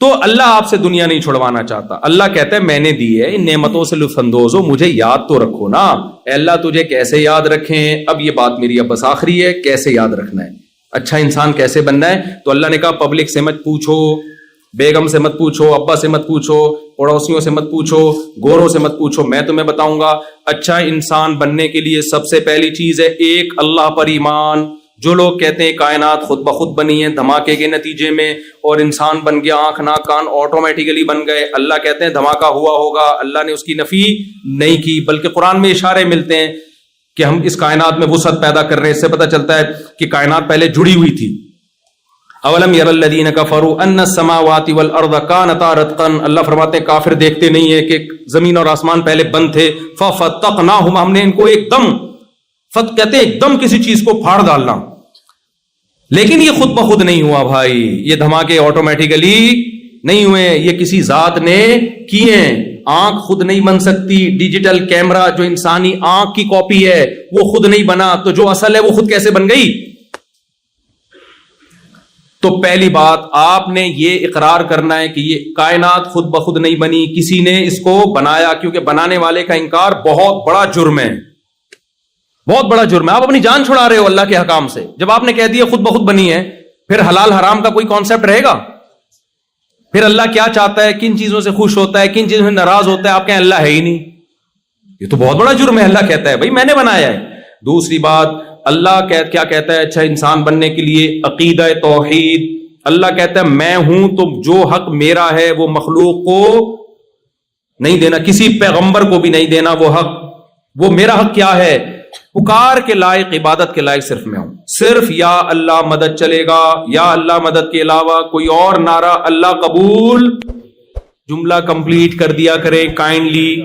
تو اللہ آپ سے دنیا نہیں چھڑوانا چاہتا. اللہ کہتا ہے میں نے دی ہے, ان نعمتوں سے لطف اندوز ہو, مجھے یاد تو رکھو نا. اے اللہ تجھے کیسے یاد رکھیں؟ اب یہ بات میری اب بس آخری ہے, کیسے یاد رکھنا ہے, اچھا انسان کیسے بننا ہے. تو اللہ نے کہا پبلک سے مت پوچھو, بیگم سے مت پوچھو, ابا سے مت پوچھو, پڑوسیوں سے مت پوچھو, گوروں سے مت پوچھو, میں تمہیں بتاؤں گا. اچھا انسان بننے کے لیے سب سے پہلی چیز ہے ایک اللہ پر ایمان. جو لوگ کہتے ہیں کائنات خود بخود بنی ہے دھماکے کے نتیجے میں, اور انسان بن گیا, آنکھ ناک کان آٹومیٹیکلی بن گئے, اللہ کہتے ہیں دھماکہ ہوا ہوگا. اللہ نے اس کی نفی نہیں کی, بلکہ قرآن میں اشارے ملتے ہیں کہ ہم اس کائنات میں وسعت پیدا کر رہے ہیں. اس سے پتہ چلتا ہے کہ کائنات پہلے جڑی ہوئی تھی. اولم یر الذین کفروا ان السماوات والارض کانتا رتقا, اللہ فرماتے ہیں کافر دیکھتے نہیں ہے کہ زمین اور آسمان پہلے بند تھے. ففتقناہما, ہم نے ان کو ایک دم, فت کہتے ہیں ایک دم کسی چیز کو پھاڑ ڈالنا. لیکن یہ خود بخود نہیں ہوا بھائی, یہ دھماکے آٹومیٹیکلی نہیں ہوئے, یہ کسی ذات نے کیے. آنکھ خود نہیں بن سکتی, ڈیجیٹل کیمرہ جو انسانی آنکھ کی کاپی ہے وہ خود نہیں بنا, تو جو اصل ہے وہ خود کیسے بن گئی؟ تو پہلی بات آپ نے یہ اقرار کرنا ہے کہ یہ کائنات خود بخود نہیں بنی, کسی نے اس کو بنایا, کیونکہ بنانے والے کا انکار بہت بڑا جرم ہے, بہت بڑا جرم ہے. آپ اپنی جان چھڑا رہے ہو اللہ کے حکام سے. جب آپ نے کہہ دیا خود بخود بنی ہے, پھر حلال حرام کا کوئی کانسیپٹ رہے گا؟ پھر اللہ کیا چاہتا ہے, کن چیزوں سے خوش ہوتا ہے, کن چیزوں سے ناراض ہوتا ہے, آپ کہیں اللہ ہے ہی نہیں. یہ تو بہت بڑا جرم ہے. اللہ کہتا ہے بھائی میں نے بنایا ہے. دوسری بات, اللہ کیا کہتا ہے, اچھا انسان بننے کے لیے عقیدہ توحید. اللہ کہتا ہے میں ہوں, تو جو حق میرا ہے وہ مخلوق کو نہیں دینا, کسی پیغمبر کو بھی نہیں دینا وہ حق. وہ میرا حق کیا ہے؟ پکار کے لائق, عبادت کے لائق صرف میں ہوں. صرف یا اللہ مدد چلے گا, یا اللہ مدد کے علاوہ کوئی اور نعرہ اللہ قبول. جملہ کمپلیٹ کر دیا کرے کائنڈلی,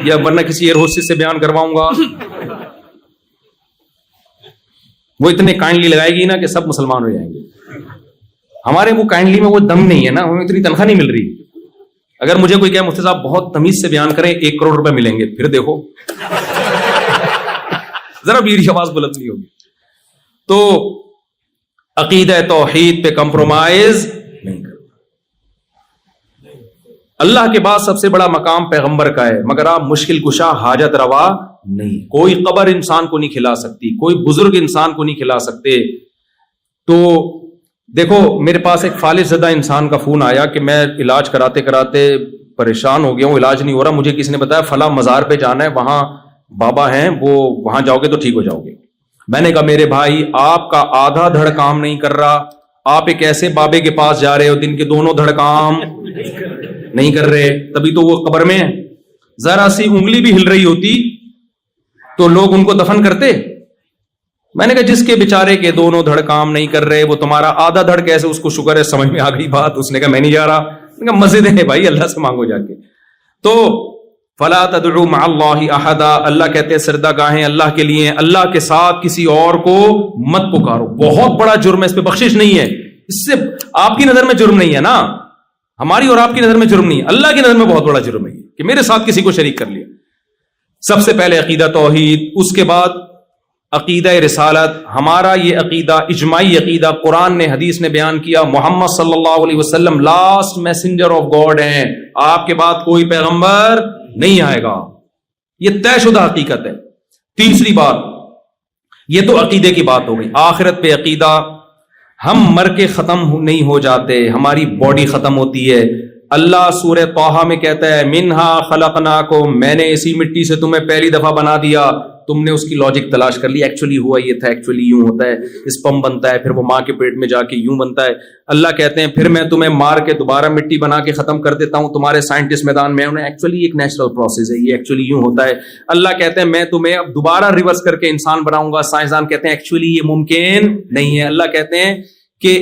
یا ورنہ کسی ایئر ہوسٹس سے بیان کرواؤں گا. وہ اتنے کائنڈلی لگائے گی نا کہ سب مسلمان ہو جائیں گے. ہمارے وہ کائنڈلی میں وہ دم نہیں ہے نا, ہمیں اتنی تنخواہ نہیں مل رہی. اگر مجھے کوئی کہے مفتی صاحب بہت تمیز سے بیان کریں 1 کروڑ روپے ملیں گے, پھر دیکھو ذرا میری آواز بلند نہیں ہوگی. تو عقیدہ توحید پہ کمپرومائز نہیں کرو. اللہ کے بعد سب سے بڑا مقام پیغمبر کا ہے, مگر آپ مشکل کشا حاجت روا نہیں. کوئی قبر انسان کو نہیں کھلا سکتی, کوئی بزرگ انسان کو نہیں کھلا سکتے. تو دیکھو میرے پاس ایک فالج زدہ انسان کا فون آیا کہ میں علاج کراتے کراتے پریشان ہو گیا ہوں, علاج نہیں ہو رہا, مجھے کسی نے بتایا فلاں مزار پہ جانا ہے, وہاں بابا ہیں, وہ وہاں جاؤ گے تو ٹھیک ہو جاؤ گے. میں نے کہا میرے بھائی آپ کا آدھا دھڑ کام نہیں کر رہا, آپ ایک ایسے بابے کے پاس جا رہے ہو دن کے دونوں دھڑ کام نہیں کر رہے, تبھی تو وہ قبر میں ہے. ذرا سی انگلی بھی ہل رہی ہوتی تو لوگ ان کو دفن کرتے. میں نے کہا جس کے بیچارے کے دونوں دھڑ کام نہیں کر رہے, وہ تمہارا آدھا دھڑ کیسے, اس کو شکر ہے سمجھ میں آ گئی بات. اس نے کہا میں نہیں جا رہا. میں نے کہا مسجد ہے بھائی, اللہ سے مانگو جا کے. تو فلا تدعوا مع اللہ احدا, اللہ کہتے ہیں سردہ گاہیں اللہ کے لیے, اللہ کے ساتھ کسی اور کو مت پکارو. بہت بڑا جرم ہے, اس پہ بخشش نہیں ہے. اس سے آپ کی نظر میں جرم نہیں ہے نا, ہماری اور آپ کی نظر میں جرم نہیں ہے, اللہ کی نظر میں بہت بڑا جرم ہے کہ میرے ساتھ کسی کو شریک کر لیا. سب سے پہلے عقیدہ توحید, اس کے بعد عقیدہ رسالت. ہمارا یہ عقیدہ اجماعی عقیدہ, قرآن نے حدیث نے بیان کیا, محمد صلی اللہ علیہ وسلم لاسٹ میسنجر آف گاڈ ہیں, آپ کے بعد کوئی پیغمبر نہیں آئے گا. یہ طے شدہ حقیقت ہے. تیسری بات, یہ تو عقیدے کی بات ہو گئی. آخرت پہ عقیدہ, ہم مر کے ختم نہیں ہو جاتے, ہماری باڈی ختم ہوتی ہے. اللہ سورہ طٰہٰ میں کہتا ہے منہا خلقناکم, میں نے اسی مٹی سے تمہیں پہلی دفعہ بنا دیا. تم نے اس کی لاجک تلاش کر لی, ایکچولی ہوا یہ تھا, ایکچولی یوں ہوتا ہے, اسپم بنتا ہے, پھر وہ ماں کے پیٹ میں جا کے یوں بنتا ہے. اللہ کہتے ہیں پھر میں تمہیں مار کے دوبارہ مٹی بنا کے ختم کر دیتا ہوں. تمہارے سائنٹسٹ میدان میں انہیں ایکچولی ایک نیچرل پروسیس ہے, یہ ایکچولی یوں ہوتا ہے. اللہ کہتے ہیں میں تمہیں اب دوبارہ ریورس کر کے انسان بناؤں گا. سائنسدان کہتے ہیں ایکچولی یہ ممکن نہیں ہے. اللہ کہتے ہیں کہ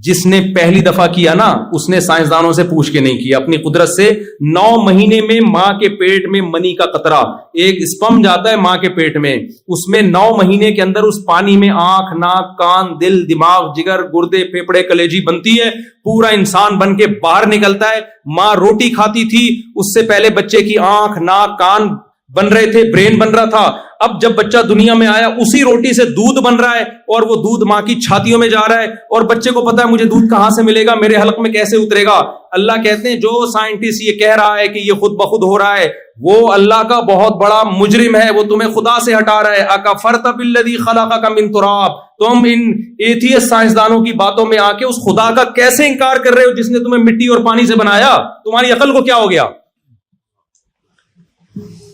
جس نے پہلی دفعہ کیا نا, اس نے سائنسدانوں سے پوچھ کے نہیں کیا, اپنی قدرت سے. 9 مہینے میں ماں کے پیٹ میں منی کا قطرہ, ایک اسپم جاتا ہے ماں کے پیٹ میں, اس میں 9 مہینے کے اندر اس پانی میں آنکھ, ناک, کان, دل, دماغ, جگر, گردے, پھیپھڑے, کلیجی بنتی ہے, پورا انسان بن کے باہر نکلتا ہے. ماں روٹی کھاتی تھی, اس سے پہلے بچے کی آنکھ, ناک, کان بن رہے تھے, برین بن رہا تھا. اب جب بچہ دنیا میں آیا اسی روٹی سے دودھ بن رہا ہے, اور وہ دودھ ماں کی چھاتیوں میں جا رہا ہے, اور بچے کو پتا ہے مجھے دودھ کہاں سے ملے گا, میرے حلق میں کیسے اترے گا. اللہ کہتے ہیں جو سائنٹسٹ یہ کہہ رہا ہے کہ یہ خود بخود ہو رہا ہے, وہ اللہ کا بہت بڑا مجرم ہے, وہ تمہیں خدا سے ہٹا رہا ہے. اکفرت بالذی خلقک من تراب, تم ان ایتھیسٹ سائنسدانوں کی باتوں میں آ کے اس خدا کا کیسے انکار کر رہے ہو جس نے تمہیں مٹی اور پانی سے بنایا؟ تمہاری عقل کو کیا ہو گیا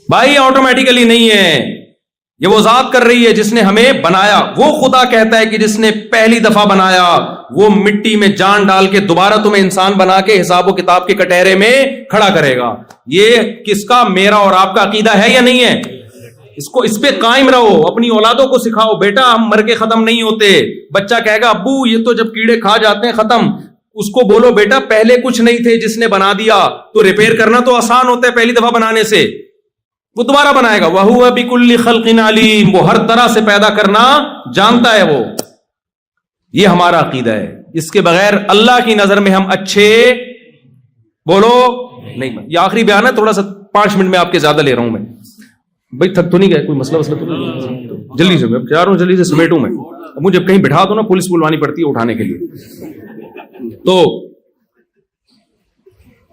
بھائی؟ آٹومیٹیکلی نہیں ہے, یہ وہ ذات کر رہی ہے جس نے ہمیں بنایا. وہ خدا کہتا ہے کہ جس نے پہلی دفعہ بنایا وہ مٹی میں جان ڈال کے دوبارہ تمہیں انسان بنا کے حساب و کتاب کے کٹہرے میں کھڑا کرے گا. یہ کس کا؟ میرا اور آپ کا عقیدہ ہے یا نہیں ہے؟ اس پہ قائم رہو, اپنی اولادوں کو سکھاؤ بیٹا ہم مر کے ختم نہیں ہوتے. بچہ کہے گا ابو یہ تو جب کیڑے کھا جاتے ہیں ختم, اس کو بولو بیٹا پہلے کچھ نہیں تھے جس نے بنا دیا, تو ریپیئر کرنا تو آسان ہوتا ہے پہلی دفعہ بنانے سے, وہ دوبارہ بنائے گا. وَهُوَ بِكُلِّ خَلْقٍ عَلِيمٌ, وہ ہر طرح سے پیدا کرنا جانتا ہے. وہ یہ ہمارا عقیدہ ہے. اس کے بغیر اللہ کی نظر میں ہم اچھے بولو نہیں. یہ آخری بیان ہے, تھوڑا سا 5 منٹ میں آپ کے زیادہ لے رہا ہوں میں. بھائی تھک تو نہیں گئے؟ کوئی مسئلہ تو نہیں؟ جلدی سے میں چاہ رہا ہوں جلدی سے سمیٹوں میں. مجھے کہیں بٹھا دو نا, پولیس بلوانی پڑتی ہے اٹھانے کے لیے. تو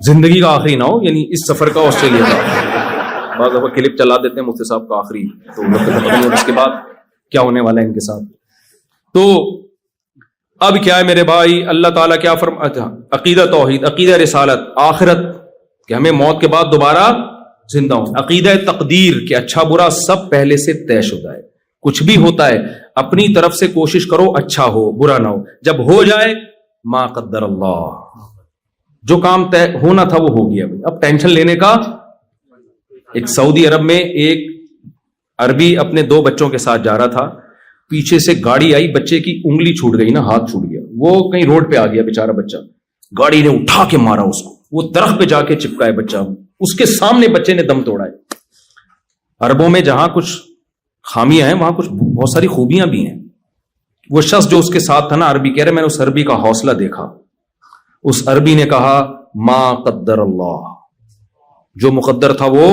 زندگی کا آخری نہ ہو, یعنی اس سفر کا, آسٹریلیا کا. بعض دفعہ کلپ چلا دیتے ہیں مفتی صاحب کا آخری, تو اس کے بعد کیا ہونے والا ہے ان کے ساتھ. تو اب کیا ہے میرے بھائی, اللہ تعالیٰ کیا فرماتا ہے؟ عقیدہ توحید, عقیدہ رسالت, آخرت کہ ہمیں موت کے بعد دوبارہ زندہ ہوں, عقیدہ تقدیر کہ اچھا برا سب پہلے سے طے شدہ ہے. کچھ بھی ہوتا ہے اپنی طرف سے کوشش کرو اچھا ہو برا نہ ہو, جب ہو جائے ما قدر اللہ, جو کام طے ہونا تھا وہ ہو گیا. اب ٹینشن لینے کا. ایک سعودی عرب میں ایک عربی اپنے 2 بچوں کے ساتھ جا رہا تھا, پیچھے سے گاڑی آئی, بچے کی انگلی چھوٹ گئی نا, ہاتھ چھوٹ گیا, وہ کہیں روڈ پہ آ گیا بیچارہ بچہ, گاڑی نے اٹھا کے مارا اس کو, وہ درخت پہ جا کے چپکا ہے بچہ, اس کے سامنے بچے نے دم توڑا ہے. عربوں میں جہاں کچھ خامیاں ہیں وہاں کچھ بہت ساری خوبیاں بھی ہیں. وہ شخص جو اس کے ساتھ تھا نا, عربی کہہ رہے, میں نے اس عربی کا حوصلہ دیکھا. اس عربی نے کہا ما قدر اللہ, جو مقدر تھا وہ,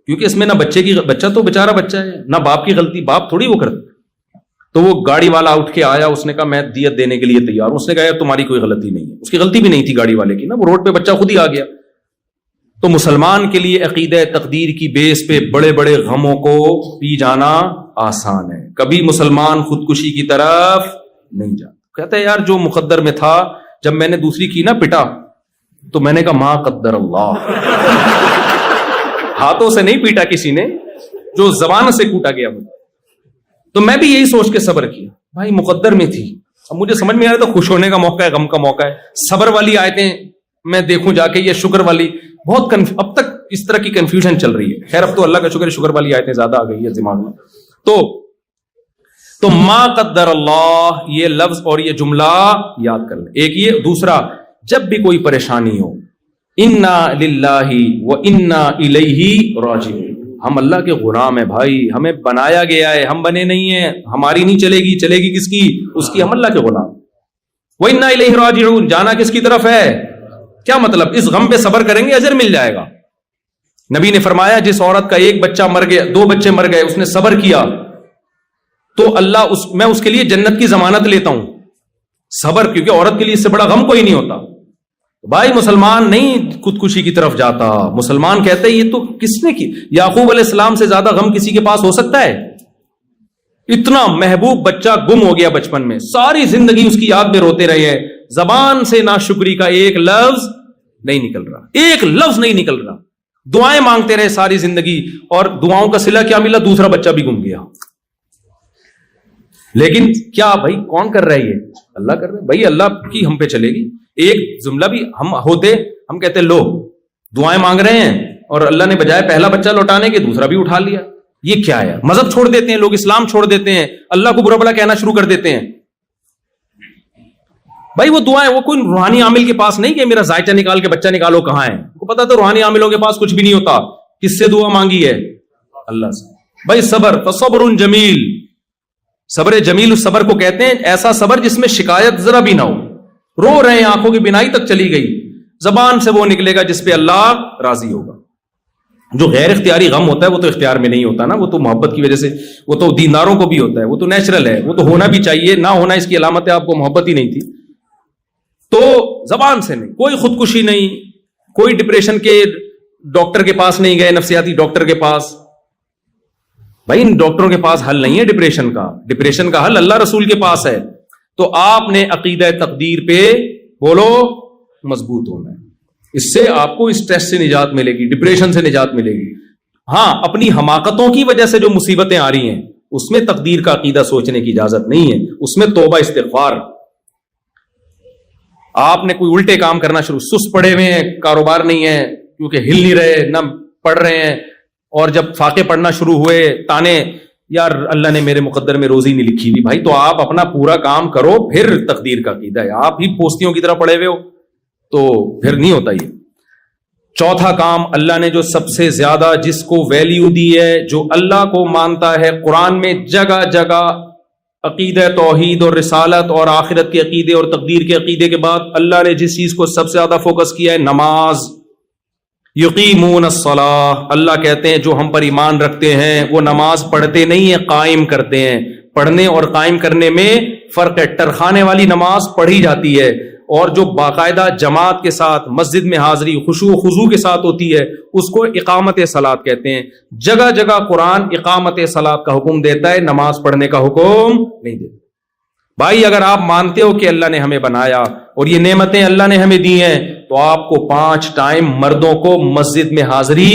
کیونکہ اس میں نہ بچہ تو بیچارہ بچہ ہے, نہ باپ کی غلطی, باپ تھوڑی وہ کرتا. تو وہ گاڑی والا اٹھ کے آیا, اس نے کہا میں دیت دینے کے لیے تیار ہوں. اس نے کہا یار تمہاری کوئی غلطی نہیں ہے. اس کی غلطی بھی نہیں تھی گاڑی والے کی نا, وہ روڈ پہ بچہ خود ہی آ گیا. تو مسلمان کے لیے عقیدہ تقدیر کی بیس پہ بڑے بڑے غموں کو پی جانا آسان ہے. کبھی مسلمان خودکشی کی طرف نہیں جاتا. کہتا ہے یار جو مقدر میں تھا, جب میں نے دوسری کی نا پٹا, تو میں نے کہا ما قدر اللہ. ہاتھوں سے نہیں پیٹا کسی نے, جو زبان سے کوٹا گیا مجھے. تو میں بھی یہی سوچ کے صبر کیا, بھائی مقدر میں تھی. اب مجھے سمجھ میں آ رہا تو خوش ہونے کا موقع ہے, غم کا موقع ہے. صبر والی آیتیں میں دیکھوں جا کے, یہ شکر والی بہت اب تک اس طرح کی کنفیوژن چل رہی ہے. خیر اب تو اللہ کا شکر ہے, شکر والی آیتیں زیادہ آ گئی ہے دماغ میں. تو ما قدر اللہ یہ لفظ اور یہ جملہ یاد کر لیں. ایک یہ, دوسرا جب بھی کوئی پریشانی ہو, انا للہ و انا الیہ راجعون, ہم اللہ کے غلام ہیں بھائی, ہمیں بنایا گیا ہے, ہم بنے نہیں ہیں. ہماری نہیں چلے گی, چلے گی کس کی؟ اس کی. ہم اللہ کے غلام. وَإِنَّا إِلَيْهِ رَاجِعُونَ, جانا کس کی طرف ہے؟ کیا مطلب؟ اس غم پہ صبر کریں گے اجر مل جائے گا. نبی نے فرمایا جس عورت کا ایک بچہ مر گیا, 2 بچے مر گئے, اس نے صبر کیا تو اللہ میں اس کے لیے جنت کی ضمانت لیتا ہوں. صبر, کیونکہ عورت کے لیے اس سے بڑا غم کوئی نہیں ہوتا. بھائی مسلمان نہیں خودکشی کی طرف جاتا. مسلمان کہتے ہیں یہ تو کس نے کی؟ یعقوب علیہ السلام سے زیادہ غم کسی کے پاس ہو سکتا ہے؟ اتنا محبوب بچہ گم ہو گیا بچپن میں, ساری زندگی اس کی یاد میں روتے رہے ہیں, زبان سے ناشکری کا ایک لفظ نہیں نکل رہا, ایک لفظ نہیں نکل رہا. دعائیں مانگتے رہے ساری زندگی, اور دعاؤں کا صلہ کیا ملا؟ دوسرا بچہ بھی گم گیا. لیکن کیا بھائی کون کر رہا ہے یہ؟ اللہ کر رہا ہے بھائی. اللہ کی ہم پہ چلے گی. ایک جملہ بھی ہم ہوتے, ہم کہتے لو دعائیں مانگ رہے ہیں, اور اللہ نے بجائے پہلا بچہ لوٹانے کے دوسرا بھی اٹھا لیا. یہ کیا ہے؟ مذہب چھوڑ دیتے ہیں لوگ, اسلام چھوڑ دیتے ہیں, اللہ کو برا بھلا کہنا شروع کر دیتے ہیں. بھائی وہ دعائیں, وہ کوئی روحانی عامل کے پاس نہیں کہ میرا ذائچہ نکال کے بچہ نکالو, کہاں ہے؟ کو پتا تو روحانی عاملوں کے پاس کچھ بھی نہیں ہوتا. کس سے دعا مانگی ہے؟ اللہ سے. بھائی صبر, فصبر جمیل, صبر جمیل اس صبر کو کہتے ہیں, ایسا صبر جس میں شکایت ذرا بھی نہ ہو. رو رہے ہیں, آنکھوں کی بینائی تک چلی گئی, زبان سے وہ نکلے گا جس پہ اللہ راضی ہوگا. جو غیر اختیاری غم ہوتا ہے وہ تو اختیار میں نہیں ہوتا نا، وہ تو محبت کی وجہ سے، وہ تو دینداروں کو بھی ہوتا ہے، وہ تو نیچرل ہے، وہ تو ہونا بھی چاہیے، نہ ہونا اس کی علامت ہے آپ کو محبت ہی نہیں تھی۔ تو زبان سے نہیں، کوئی خودکشی نہیں، کوئی ڈپریشن کے ڈاکٹر کے پاس نہیں گئے، نفسیاتی ڈاکٹر کے پاس، بھائی ان ڈاکٹروں کے پاس حل نہیں ہے ڈپریشن کا، ڈپریشن کا حل اللہ رسول کے پاس ہے۔ تو آپ نے عقیدہ تقدیر پہ بولو مضبوط ہونا ہے، اس سے آپ کو اسٹریس سے نجات ملے گی، ڈپریشن سے نجات ملے گی۔ ہاں اپنی حماقتوں کی وجہ سے جو مصیبتیں آ رہی ہیں اس میں تقدیر کا عقیدہ سوچنے کی اجازت نہیں ہے، اس میں توبہ استغفار۔ آپ نے کوئی الٹے کام کرنا شروع، سست پڑے ہوئے ہیں، کاروبار نہیں ہے کیونکہ ہل نہیں رہے، نہ پڑھ رہے ہیں، اور جب فاقے پڑھنا شروع ہوئے تانے، یار اللہ نے میرے مقدر میں روزی نہیں لکھی ہوئی، بھائی تو آپ اپنا پورا کام کرو، پھر تقدیر کا عقیدہ ہے۔ آپ ہی پوستیوں کی طرح پڑے ہوئے ہو تو پھر نہیں ہوتا یہ۔ چوتھا کام، اللہ نے جو سب سے زیادہ جس کو ویلیو دی ہے، جو اللہ کو مانتا ہے، قرآن میں جگہ جگہ عقیدہ توحید اور رسالت اور آخرت کے عقیدے اور تقدیر کے عقیدے کے بعد اللہ نے جس چیز کو سب سے زیادہ فوکس کیا ہے، نماز۔ یقیمون الصلاۃ، اللہ کہتے ہیں جو ہم پر ایمان رکھتے ہیں وہ نماز پڑھتے نہیں ہیں، قائم کرتے ہیں۔ پڑھنے اور قائم کرنے میں فرق ہے، ٹرخانے والی نماز پڑھی جاتی ہے، اور جو باقاعدہ جماعت کے ساتھ مسجد میں حاضری خشوع و خضوع کے ساتھ ہوتی ہے اس کو اقامت صلاۃ کہتے ہیں۔ جگہ جگہ قرآن اقامت صلاۃ کا حکم دیتا ہے، نماز پڑھنے کا حکم نہیں دیتا۔ بھائی اگر آپ مانتے ہو کہ اللہ نے ہمیں بنایا اور یہ نعمتیں اللہ نے ہمیں دی ہیں تو آپ کو 5 ٹائم مردوں کو مسجد میں حاضری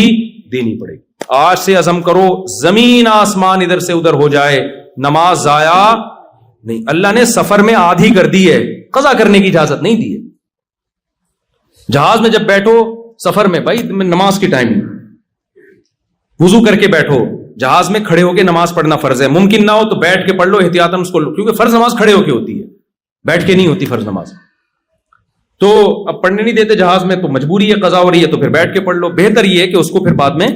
دینی پڑے گی۔ آج سے عزم کرو، زمین آسمان ادھر سے ادھر ہو جائے، نماز ضائع نہیں۔ اللہ نے سفر میں آدھی کر دی ہے، قضا کرنے کی اجازت نہیں دی ہے۔ جہاز میں جب بیٹھو سفر میں، بھائی نماز کی ٹائم وضو کر کے بیٹھو، جہاز میں کھڑے ہو کے نماز پڑھنا فرض ہے، ممکن نہ ہو تو بیٹھ کے پڑھ لو احتیاطاً اس کو، کیونکہ فرض نماز کھڑے ہو کے ہوتی ہے، بیٹھ کے نہیں ہوتی فرض نماز۔ تو اب پڑھنے نہیں دیتے جہاز میں تو مجبوری ہے، قضا ہو رہی ہے تو پھر بیٹھ کے پڑھ لو، بہتر یہ ہے کہ اس کو پھر بعد میں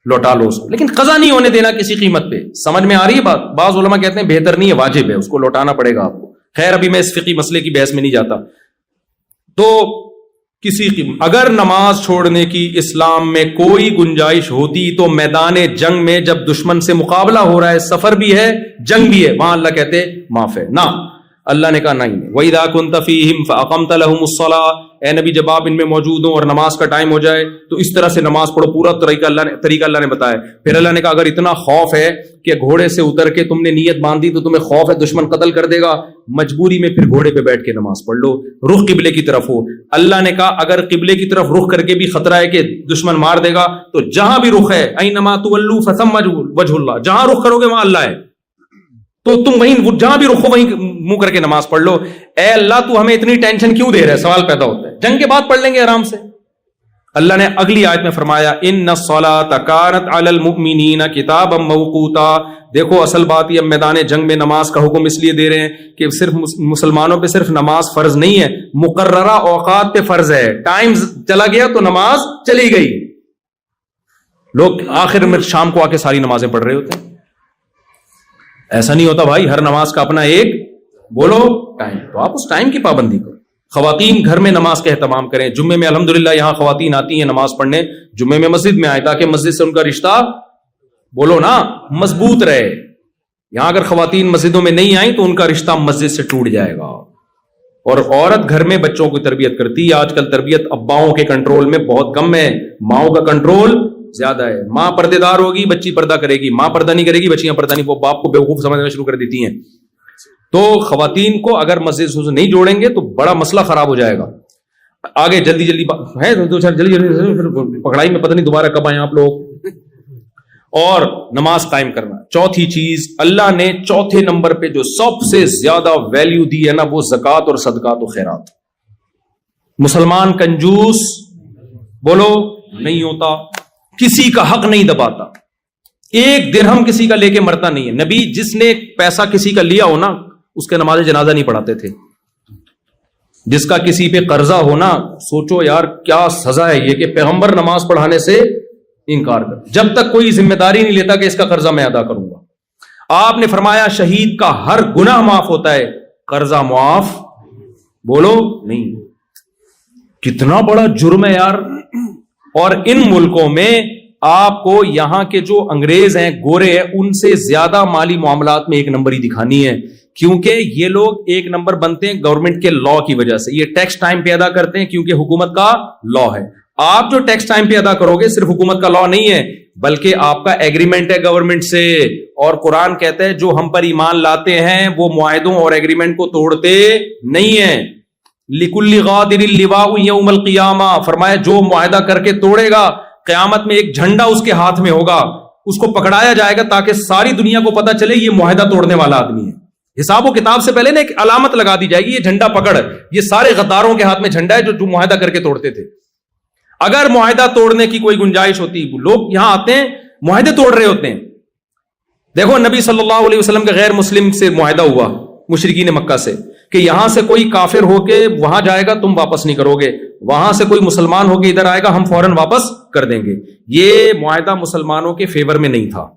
لوٹا لو اس کو، لیکن قضا نہیں ہونے دینا کسی قیمت پہ۔ سمجھ میں آ رہی ہے بات؟ بعض علماء کہتے ہیں بہتر نہیں ہے، واجب ہے، اس کو لوٹانا پڑے گا آپ کو۔ خیر ابھی میں اس فقہی مسئلے کی بحث میں نہیں جاتا۔ تو کسی کی اگر نماز چھوڑنے کی اسلام میں کوئی گنجائش ہوتی تو میدان جنگ میں جب دشمن سے مقابلہ ہو رہا ہے، سفر بھی ہے جنگ بھی ہے، وہاں اللہ کہتے معاف ہے، نہ اللہ نے کہا نہیں۔ وَإِذَا كُنْتَ فِيهِمْ فَأَقَمْتَ لَهُمُ الصَّلَاةَ، اے نبی جب آپ ان میں موجود ہوں اور نماز کا ٹائم ہو جائے تو اس طرح سے نماز پڑھو، پورا طریقہ اللہ نے بتایا۔ پھر اللہ نے کہا اگر اتنا خوف ہے کہ گھوڑے سے اتر کے تم نے نیت باندھی تو تمہیں خوف ہے دشمن قتل کر دے گا، مجبوری میں پھر گھوڑے پہ بیٹھ کے نماز پڑھ لو، رخ قبلے کی طرف ہو۔ اللہ نے کہا اگر قبلے کی طرف رخ کر کے بھی خطرہ ہے کہ دشمن مار دے گا تو جہاں بھی رخ ہے، اَيْنَمَا تُوَلُّوا فَثَمَّ وَجْهُ اللَّهِ، جہاں رخ کرو گے وہاں اللہ ہے، تو تم وہیں جہاں بھی رخو وہیں منہ کر کے نماز پڑھ لو۔ اے اللہ تو ہمیں اتنی ٹینشن کیوں دے رہا ہے؟ سوال پیدا ہوتا ہے، جنگ کے بعد پڑھ لیں گے آرام سے۔ اللہ نے اگلی آیت میں فرمایا ان الصلاۃ کانت علی المؤمنین کتابا موقوتا۔ دیکھو اصل بات یہ میدان جنگ میں نماز کا حکم اس لیے دے رہے ہیں کہ صرف مسلمانوں پہ صرف نماز فرض نہیں ہے، مقررہ اوقات پہ فرض ہے۔ ٹائم چلا گیا تو نماز چلی گئی۔ لوگ آخر میں شام کو آ کے ساری نمازیں پڑھ رہے ہوتے ہیں، ایسا نہیں ہوتا بھائی، ہر نماز کا اپنا ایک بولو ٹائم، تو آپ اس ٹائم کی پابندی کرو۔ خواتین گھر میں نماز کا اہتمام کریں، جمعے میں الحمدللہ یہاں خواتین آتی ہیں نماز پڑھنے، جمعے میں مسجد میں آئے تاکہ مسجد سے ان کا رشتہ بولو نا مضبوط رہے۔ یہاں اگر خواتین مسجدوں میں نہیں آئیں تو ان کا رشتہ مسجد سے ٹوٹ جائے گا۔ اور عورت گھر میں بچوں کی تربیت کرتی ہے، آج کل تربیت اباؤں کے کنٹرول میں بہت کم ہے، ماؤں کا کنٹرول زیادہ ہے۔ ماں پردے دار ہوگی بچی پردہ کرے گی، ماں پردہ نہیں کرے گی بچیاں پردہ نہیں، وہ باپ کو بیوقوف سمجھنا شروع کر دیتی ہیں۔ تو خواتین کو اگر مسجد سے نہیں جوڑیں گے تو بڑا مسئلہ خراب ہو جائے گا۔ آگے جلدی ہے دو چار جلدی پکڑائی میں پتہ نہیں دوبارہ کب آئیں آپ لوگ۔ اور نماز قائم کرنا، چوتھی چیز اللہ نے چوتھے نمبر پہ جو سب سے زیادہ ویلیو دی ہے نا وہ زکوٰۃ اور صدقات و خیرات۔ مسلمان کنجوس بولو نہیں ہوتا، کسی کا حق نہیں دباتا، ایک درہم کسی کا لے کے مرتا نہیں ہے۔ نبی جس نے پیسہ کسی کا لیا ہو نا اس کے نماز جنازہ نہیں پڑھاتے تھے۔ جس کا کسی پہ قرضہ ہو نا، سوچو یار کیا سزا ہے یہ کہ پیغمبر نماز پڑھانے سے انکار کر، جب تک کوئی ذمہ داری نہیں لیتا کہ اس کا قرضہ میں ادا کروں گا۔ آپ نے فرمایا شہید کا ہر گناہ معاف ہوتا ہے، قرضہ معاف بولو نہیں۔ کتنا بڑا جرم ہے یار۔ اور ان ملکوں میں آپ کو یہاں کے جو انگریز ہیں، گورے ہیں، ان سے زیادہ مالی معاملات میں ایک نمبری دکھانی ہے، کیونکہ یہ لوگ ایک نمبر بنتے ہیں گورنمنٹ کے لا کی وجہ سے. یہ ٹیکس ٹائم پہ ادا کرتے ہیں کیونکہ حکومت کا لا ہے. آپ جو ٹیکس ٹائم پہ ادا کرو گے صرف حکومت کا لا نہیں ہے بلکہ آپ کا ایگریمنٹ ہے گورنمنٹ سے. اور قرآن کہتا ہے جو ہم پر ایمان لاتے ہیں وہ معاہدوں اور ایگریمنٹ کو توڑتے نہیں ہیں. لِكُلِّ غَادِرٍ لِوَاءٌ يَوْمَ الْقِيَامَةِ، فرمایا جو معاہدہ کر کے توڑے گا قیامت میں ایک جھنڈا اس کے ہاتھ میں ہوگا، اس کو پکڑایا جائے گا تاکہ ساری دنیا کو پتا چلے یہ معاہدہ توڑنے والا آدمی ہے. حساب و کتاب سے پہلے نا ایک علامت لگا دی جائے گی، یہ جھنڈا پکڑ، یہ سارے غداروں کے ہاتھ میں جھنڈا ہے جو معاہدہ کر کے توڑتے تھے. اگر معاہدہ توڑنے کی کوئی گنجائش ہوتی، لوگ یہاں آتے ہیں معاہدے توڑ رہے ہوتے ہیں. دیکھو نبی صلی اللہ علیہ وسلم کے غیر مسلم سے معاہدہ ہوا مشرکین مکہ سے کہ یہاں سے کوئی کافر ہو کے وہاں جائے گا تم واپس نہیں کرو گے، وہاں سے کوئی مسلمان ہو کے ادھر آئے گا ہم فوراً واپس کر دیں گے. یہ معاہدہ مسلمانوں کے فیور میں نہیں تھا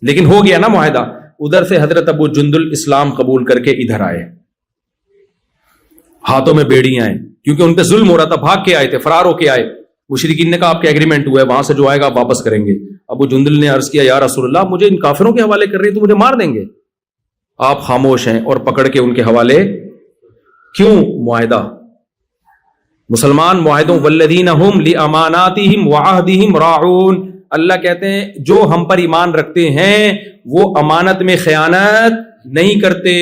لیکن ہو گیا نا معاہدہ. ادھر سے حضرت ابو جندل اسلام قبول کر کے ادھر آئے، ہاتھوں میں بیڑیاں ہیں کیونکہ ان پہ ظلم ہو رہا تھا، بھاگ کے آئے تھے، فرار ہو کے آئے. مشرکین نے کہا آپ کے ایگریمنٹ ہوا ہے، وہاں سے جو آئے گا آپ واپس کریں گے. ابو جندل نے عرض کیا یا رسول اللہ مجھے ان کافروں کے حوالے کر رہے ہیں تو مجھے مار دیں گے. آپ خاموش ہیں اور پکڑ کے ان کے حوالے. کیوں؟ معاہدہ. مسلمان معاہدوں والذین ہم لاماناتہم وعہدہم راعون، اللہ کہتے ہیں جو ہم پر ایمان رکھتے ہیں وہ امانت میں خیانت نہیں کرتے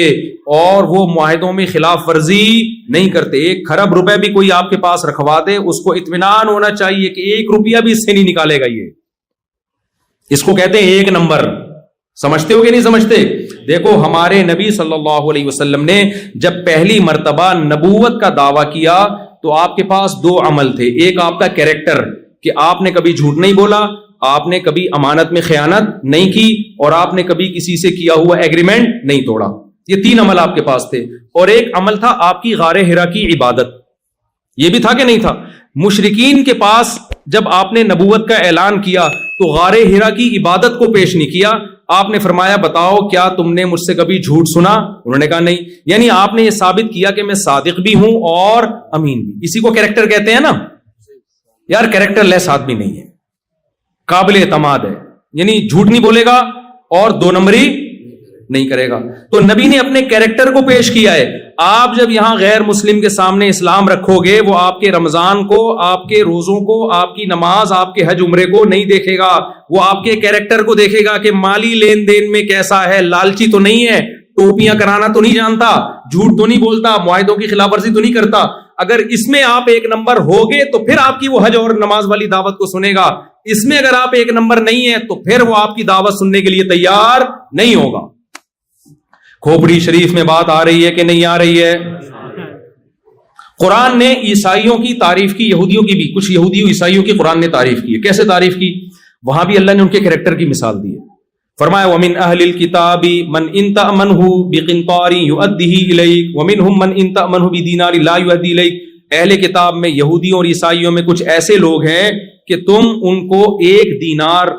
اور وہ معاہدوں میں خلاف ورزی نہیں کرتے. 1 کھرب روپے بھی کوئی آپ کے پاس رکھوا دے اس کو اطمینان ہونا چاہیے کہ 1 روپیہ بھی اس سے نہیں نکالے گا. یہ اس کو کہتے ہیں 1 نمبر. سمجھتے ہو کہ نہیں سمجھتے؟ دیکھو ہمارے نبی صلی اللہ علیہ وسلم نے جب پہلی مرتبہ نبوت کا دعویٰ کیا تو آپ کے پاس 2 عمل تھے. ایک آپ کا کیریکٹر کہ آپ نے کبھی جھوٹ نہیں بولا، آپ نے کبھی امانت میں خیانت نہیں کی اور آپ نے کبھی کسی سے کیا ہوا ایگریمنٹ نہیں توڑا. یہ 3 عمل آپ کے پاس تھے. اور ایک عمل تھا آپ کی غار حرا کی عبادت. یہ بھی تھا کہ نہیں تھا؟ مشرکین کے پاس جب آپ نے نبوت کا اعلان کیا تو غار حرا کی عبادت کو پیش نہیں کیا. آپ نے فرمایا بتاؤ کیا تم نے مجھ سے کبھی جھوٹ سنا؟ انہوں نے کہا نہیں. یعنی آپ نے یہ ثابت کیا کہ میں صادق بھی ہوں اور امین بھی. اسی کو کیریکٹر کہتے ہیں نا. یار کیریکٹر لیس آدمی نہیں ہے، قابل اعتماد ہے، یعنی جھوٹ نہیں بولے گا اور 2 نمبری نہیں کرے گا. تو نبی نے اپنے کیریکٹر کو پیش کیا ہے. آپ جب یہاں غیر مسلم کے سامنے اسلام رکھو گے وہ آپ کے رمضان کو، آپ کے روزوں کو، آپ کی نماز، آپ کے حج عمرے کو نہیں دیکھے گا، وہ آپ کے کیریکٹر کو دیکھے گا کہ مالی لین دین میں کیسا ہے، لالچی تو نہیں ہے، ٹوپیاں کرانا تو نہیں جانتا، جھوٹ تو نہیں بولتا، معاہدوں کی خلاف ورزی تو نہیں کرتا. اگر اس میں آپ 1 نمبر ہوگے تو پھر آپ کی وہ حج اور نماز والی دعوت کو سنے گا. اس میں اگر آپ 1 نمبر نہیں ہیں تو پھر وہ آپ کی دعوت سننے کے لیے تیار نہیں ہوگا. کھوپڑی شریف میں بات آ رہی ہے کہ نہیں آ رہی ہے؟ قرآن نے عیسائیوں کی تعریف کی، یہودیوں کی بھی، کچھ یہودیوں عیسائیوں کی قرآن نے تعریف کی ہے. کیسے تعریف کی؟ وہاں بھی اللہ نے ان کے کریکٹر کی مثال دی ہے. فرمایا وَمِنْ أَهْلِ الْكِتَابِ مَنْ إِنْ تَأْمَنْهُ بِقِنْطَارٍ يُؤَدِّهِ إِلَيْكَ وَمِنْهُمْ مَنْ إِنْ تَأْمَنْهُ بِدِينَارٍ لَا يُؤَدِّي إِلَيْكَ. اہل کتاب میں یہودیوں اور عیسائیوں میں کچھ ایسے لوگ ہیں کہ تم ان کو 1 دینار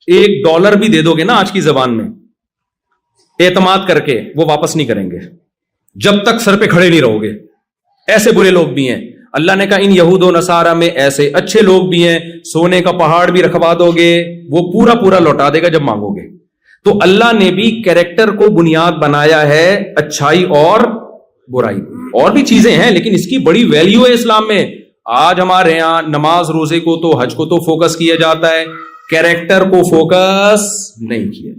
$1 بھی دے دو گے نا آج کی زبان میں اعتماد کر کے، وہ واپس نہیں کریں گے جب تک سر پہ کھڑے نہیں رہو گے. ایسے برے لوگ بھی ہیں. اللہ نے کہا ان یہود و نصارہ میں ایسے اچھے لوگ بھی ہیں، سونے کا پہاڑ بھی رکھوا دو گے وہ پورا پورا لوٹا دے گا جب مانگو گے. تو اللہ نے بھی کیریکٹر کو بنیاد بنایا ہے، اچھائی اور برائی. اور بھی چیزیں ہیں لیکن اس کی بڑی ویلیو ہے اسلام میں. آج ہمارے یہاں نماز روزے کو تو حج کو تو فوکس کیا جاتا ہے، کیریکٹر کو فوکس نہیں کیا.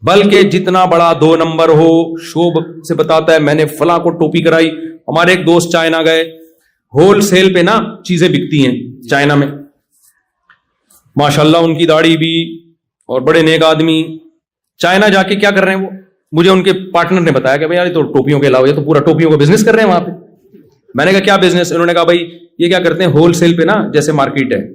بلکہ جتنا بڑا 2 نمبر ہو شوب سے بتاتا ہے میں نے فلاں کو ٹوپی کرائی. ہمارے ایک دوست چائنا گئے، ہول سیل پہ نا چیزیں بکتی ہیں چائنا میں، ماشاءاللہ ان کی داڑھی بھی اور بڑے نیک آدمی. چائنا جا کے کیا کر رہے ہیں وہ، مجھے ان کے پارٹنر نے بتایا کہ بھائی یار یہ تو ٹوپیوں کے علاوہ یہ تو پورا ٹوپیوں کا بزنس کر رہے ہیں وہاں پہ. میں نے کہا کیا بزنس؟ انہوں نے کہا بھائی یہ کیا کرتے ہیں ہول سیل پہ نا، جیسے مارکیٹ ہے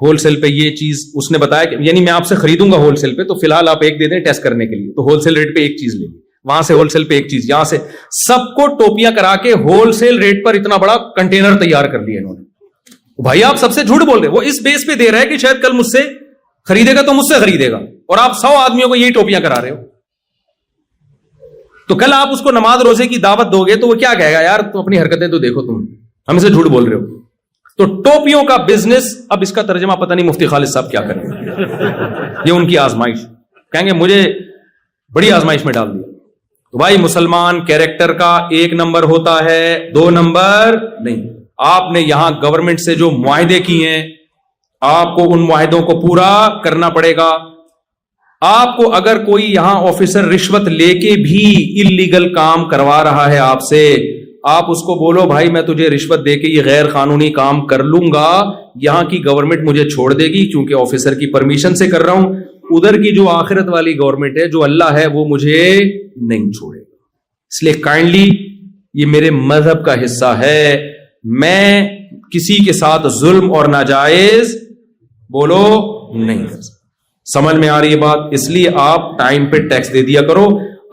ہول سیل پہ یہ چیز اس نے بتایا کہ یعنی میں آپ سے خریدوں گا ہول سیل پہ تو فی الحال آپ 1 دے دیں ٹیسٹ کرنے کے لیے، تو ہول سیل ریٹ پہ 1 چیز لیں گے، وہاں سے ہول سیل پہ 1 چیز، یہاں سے سب کو ٹوپیاں کرا کے ہول سیل ریٹ پر اتنا بڑا کنٹینر تیار کر لیا انہوں نے. بھائی آپ سب سے جھوٹ بول رہے، وہ اس بیس پہ دے رہا ہے کہ شاید کل مجھ سے خریدے گا تو مجھ سے خریدے گا، اور آپ 100 آدمیوں کو یہی ٹوپیاں کرا رہے ہو. تو کل آپ اس کو نماز روزے کی دعوت دو گے تو وہ کیا کہے گا، یار تو اپنی حرکتیں تو دیکھو، تم ہم سے جھوٹ بول رہے ہو. تو ٹوپیوں کا بزنس، اب اس کا ترجمہ پتہ نہیں مفتی خالد صاحب کیا کریں گے، یہ ان کی آزمائش، کہیں گے مجھے بڑی آزمائش میں ڈال دیا۔ تو بھائی مسلمان کیریکٹر کا 1 نمبر ہوتا ہے، 2 نمبر نہیں۔ آپ نے یہاں گورنمنٹ سے جو معاہدے کیے ہیں، آپ کو ان معاہدوں کو پورا کرنا پڑے گا۔ آپ کو اگر کوئی یہاں آفیسر رشوت لے کے بھی اللیگل کام کروا رہا ہے آپ سے، آپ اس کو بولو بھائی میں تجھے رشوت دے کے یہ غیر قانونی کام کر لوں گا، یہاں کی گورنمنٹ مجھے چھوڑ دے گی کیونکہ آفیسر کی پرمیشن سے کر رہا ہوں، ادھر کی جو آخرت والی گورنمنٹ ہے، جو اللہ ہے، وہ مجھے نہیں چھوڑے گا۔ اس لیے کائنڈلی یہ میرے مذہب کا حصہ ہے، میں کسی کے ساتھ ظلم اور ناجائز بولو نہیں کر سکتا۔ سمجھ میں آ رہی ہے بات؟ اس لیے آپ ٹائم پہ ٹیکس دے دیا کرو،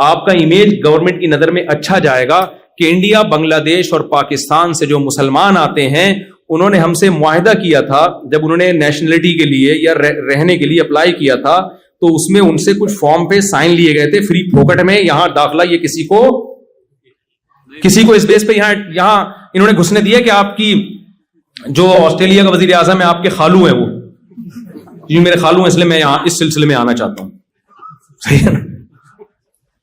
آپ کا امیج گورنمنٹ کی نظر میں اچھا جائے گا کہ انڈیا، بنگلہ دیش اور پاکستان سے جو مسلمان آتے ہیں، انہوں نے ہم سے معاہدہ کیا تھا جب انہوں نے نیشنلٹی کے لیے یا رہنے کے لیے اپلائی کیا تھا، تو اس میں ان سے کچھ فارم پہ سائن لیے گئے تھے فری پھوکٹ میں، یہاں داخلہ یہ کسی کو اس بیس پہ یہاں انہوں نے گھسنے دیا کہ آپ کی جو آسٹریلیا کا وزیر اعظم ہے آپ کے خالو ہیں، وہ جی میرے خالو ہیں، اس لیے میں یہاں اس سلسلے میں آنا چاہتا ہوں، صحیح ہے نا؟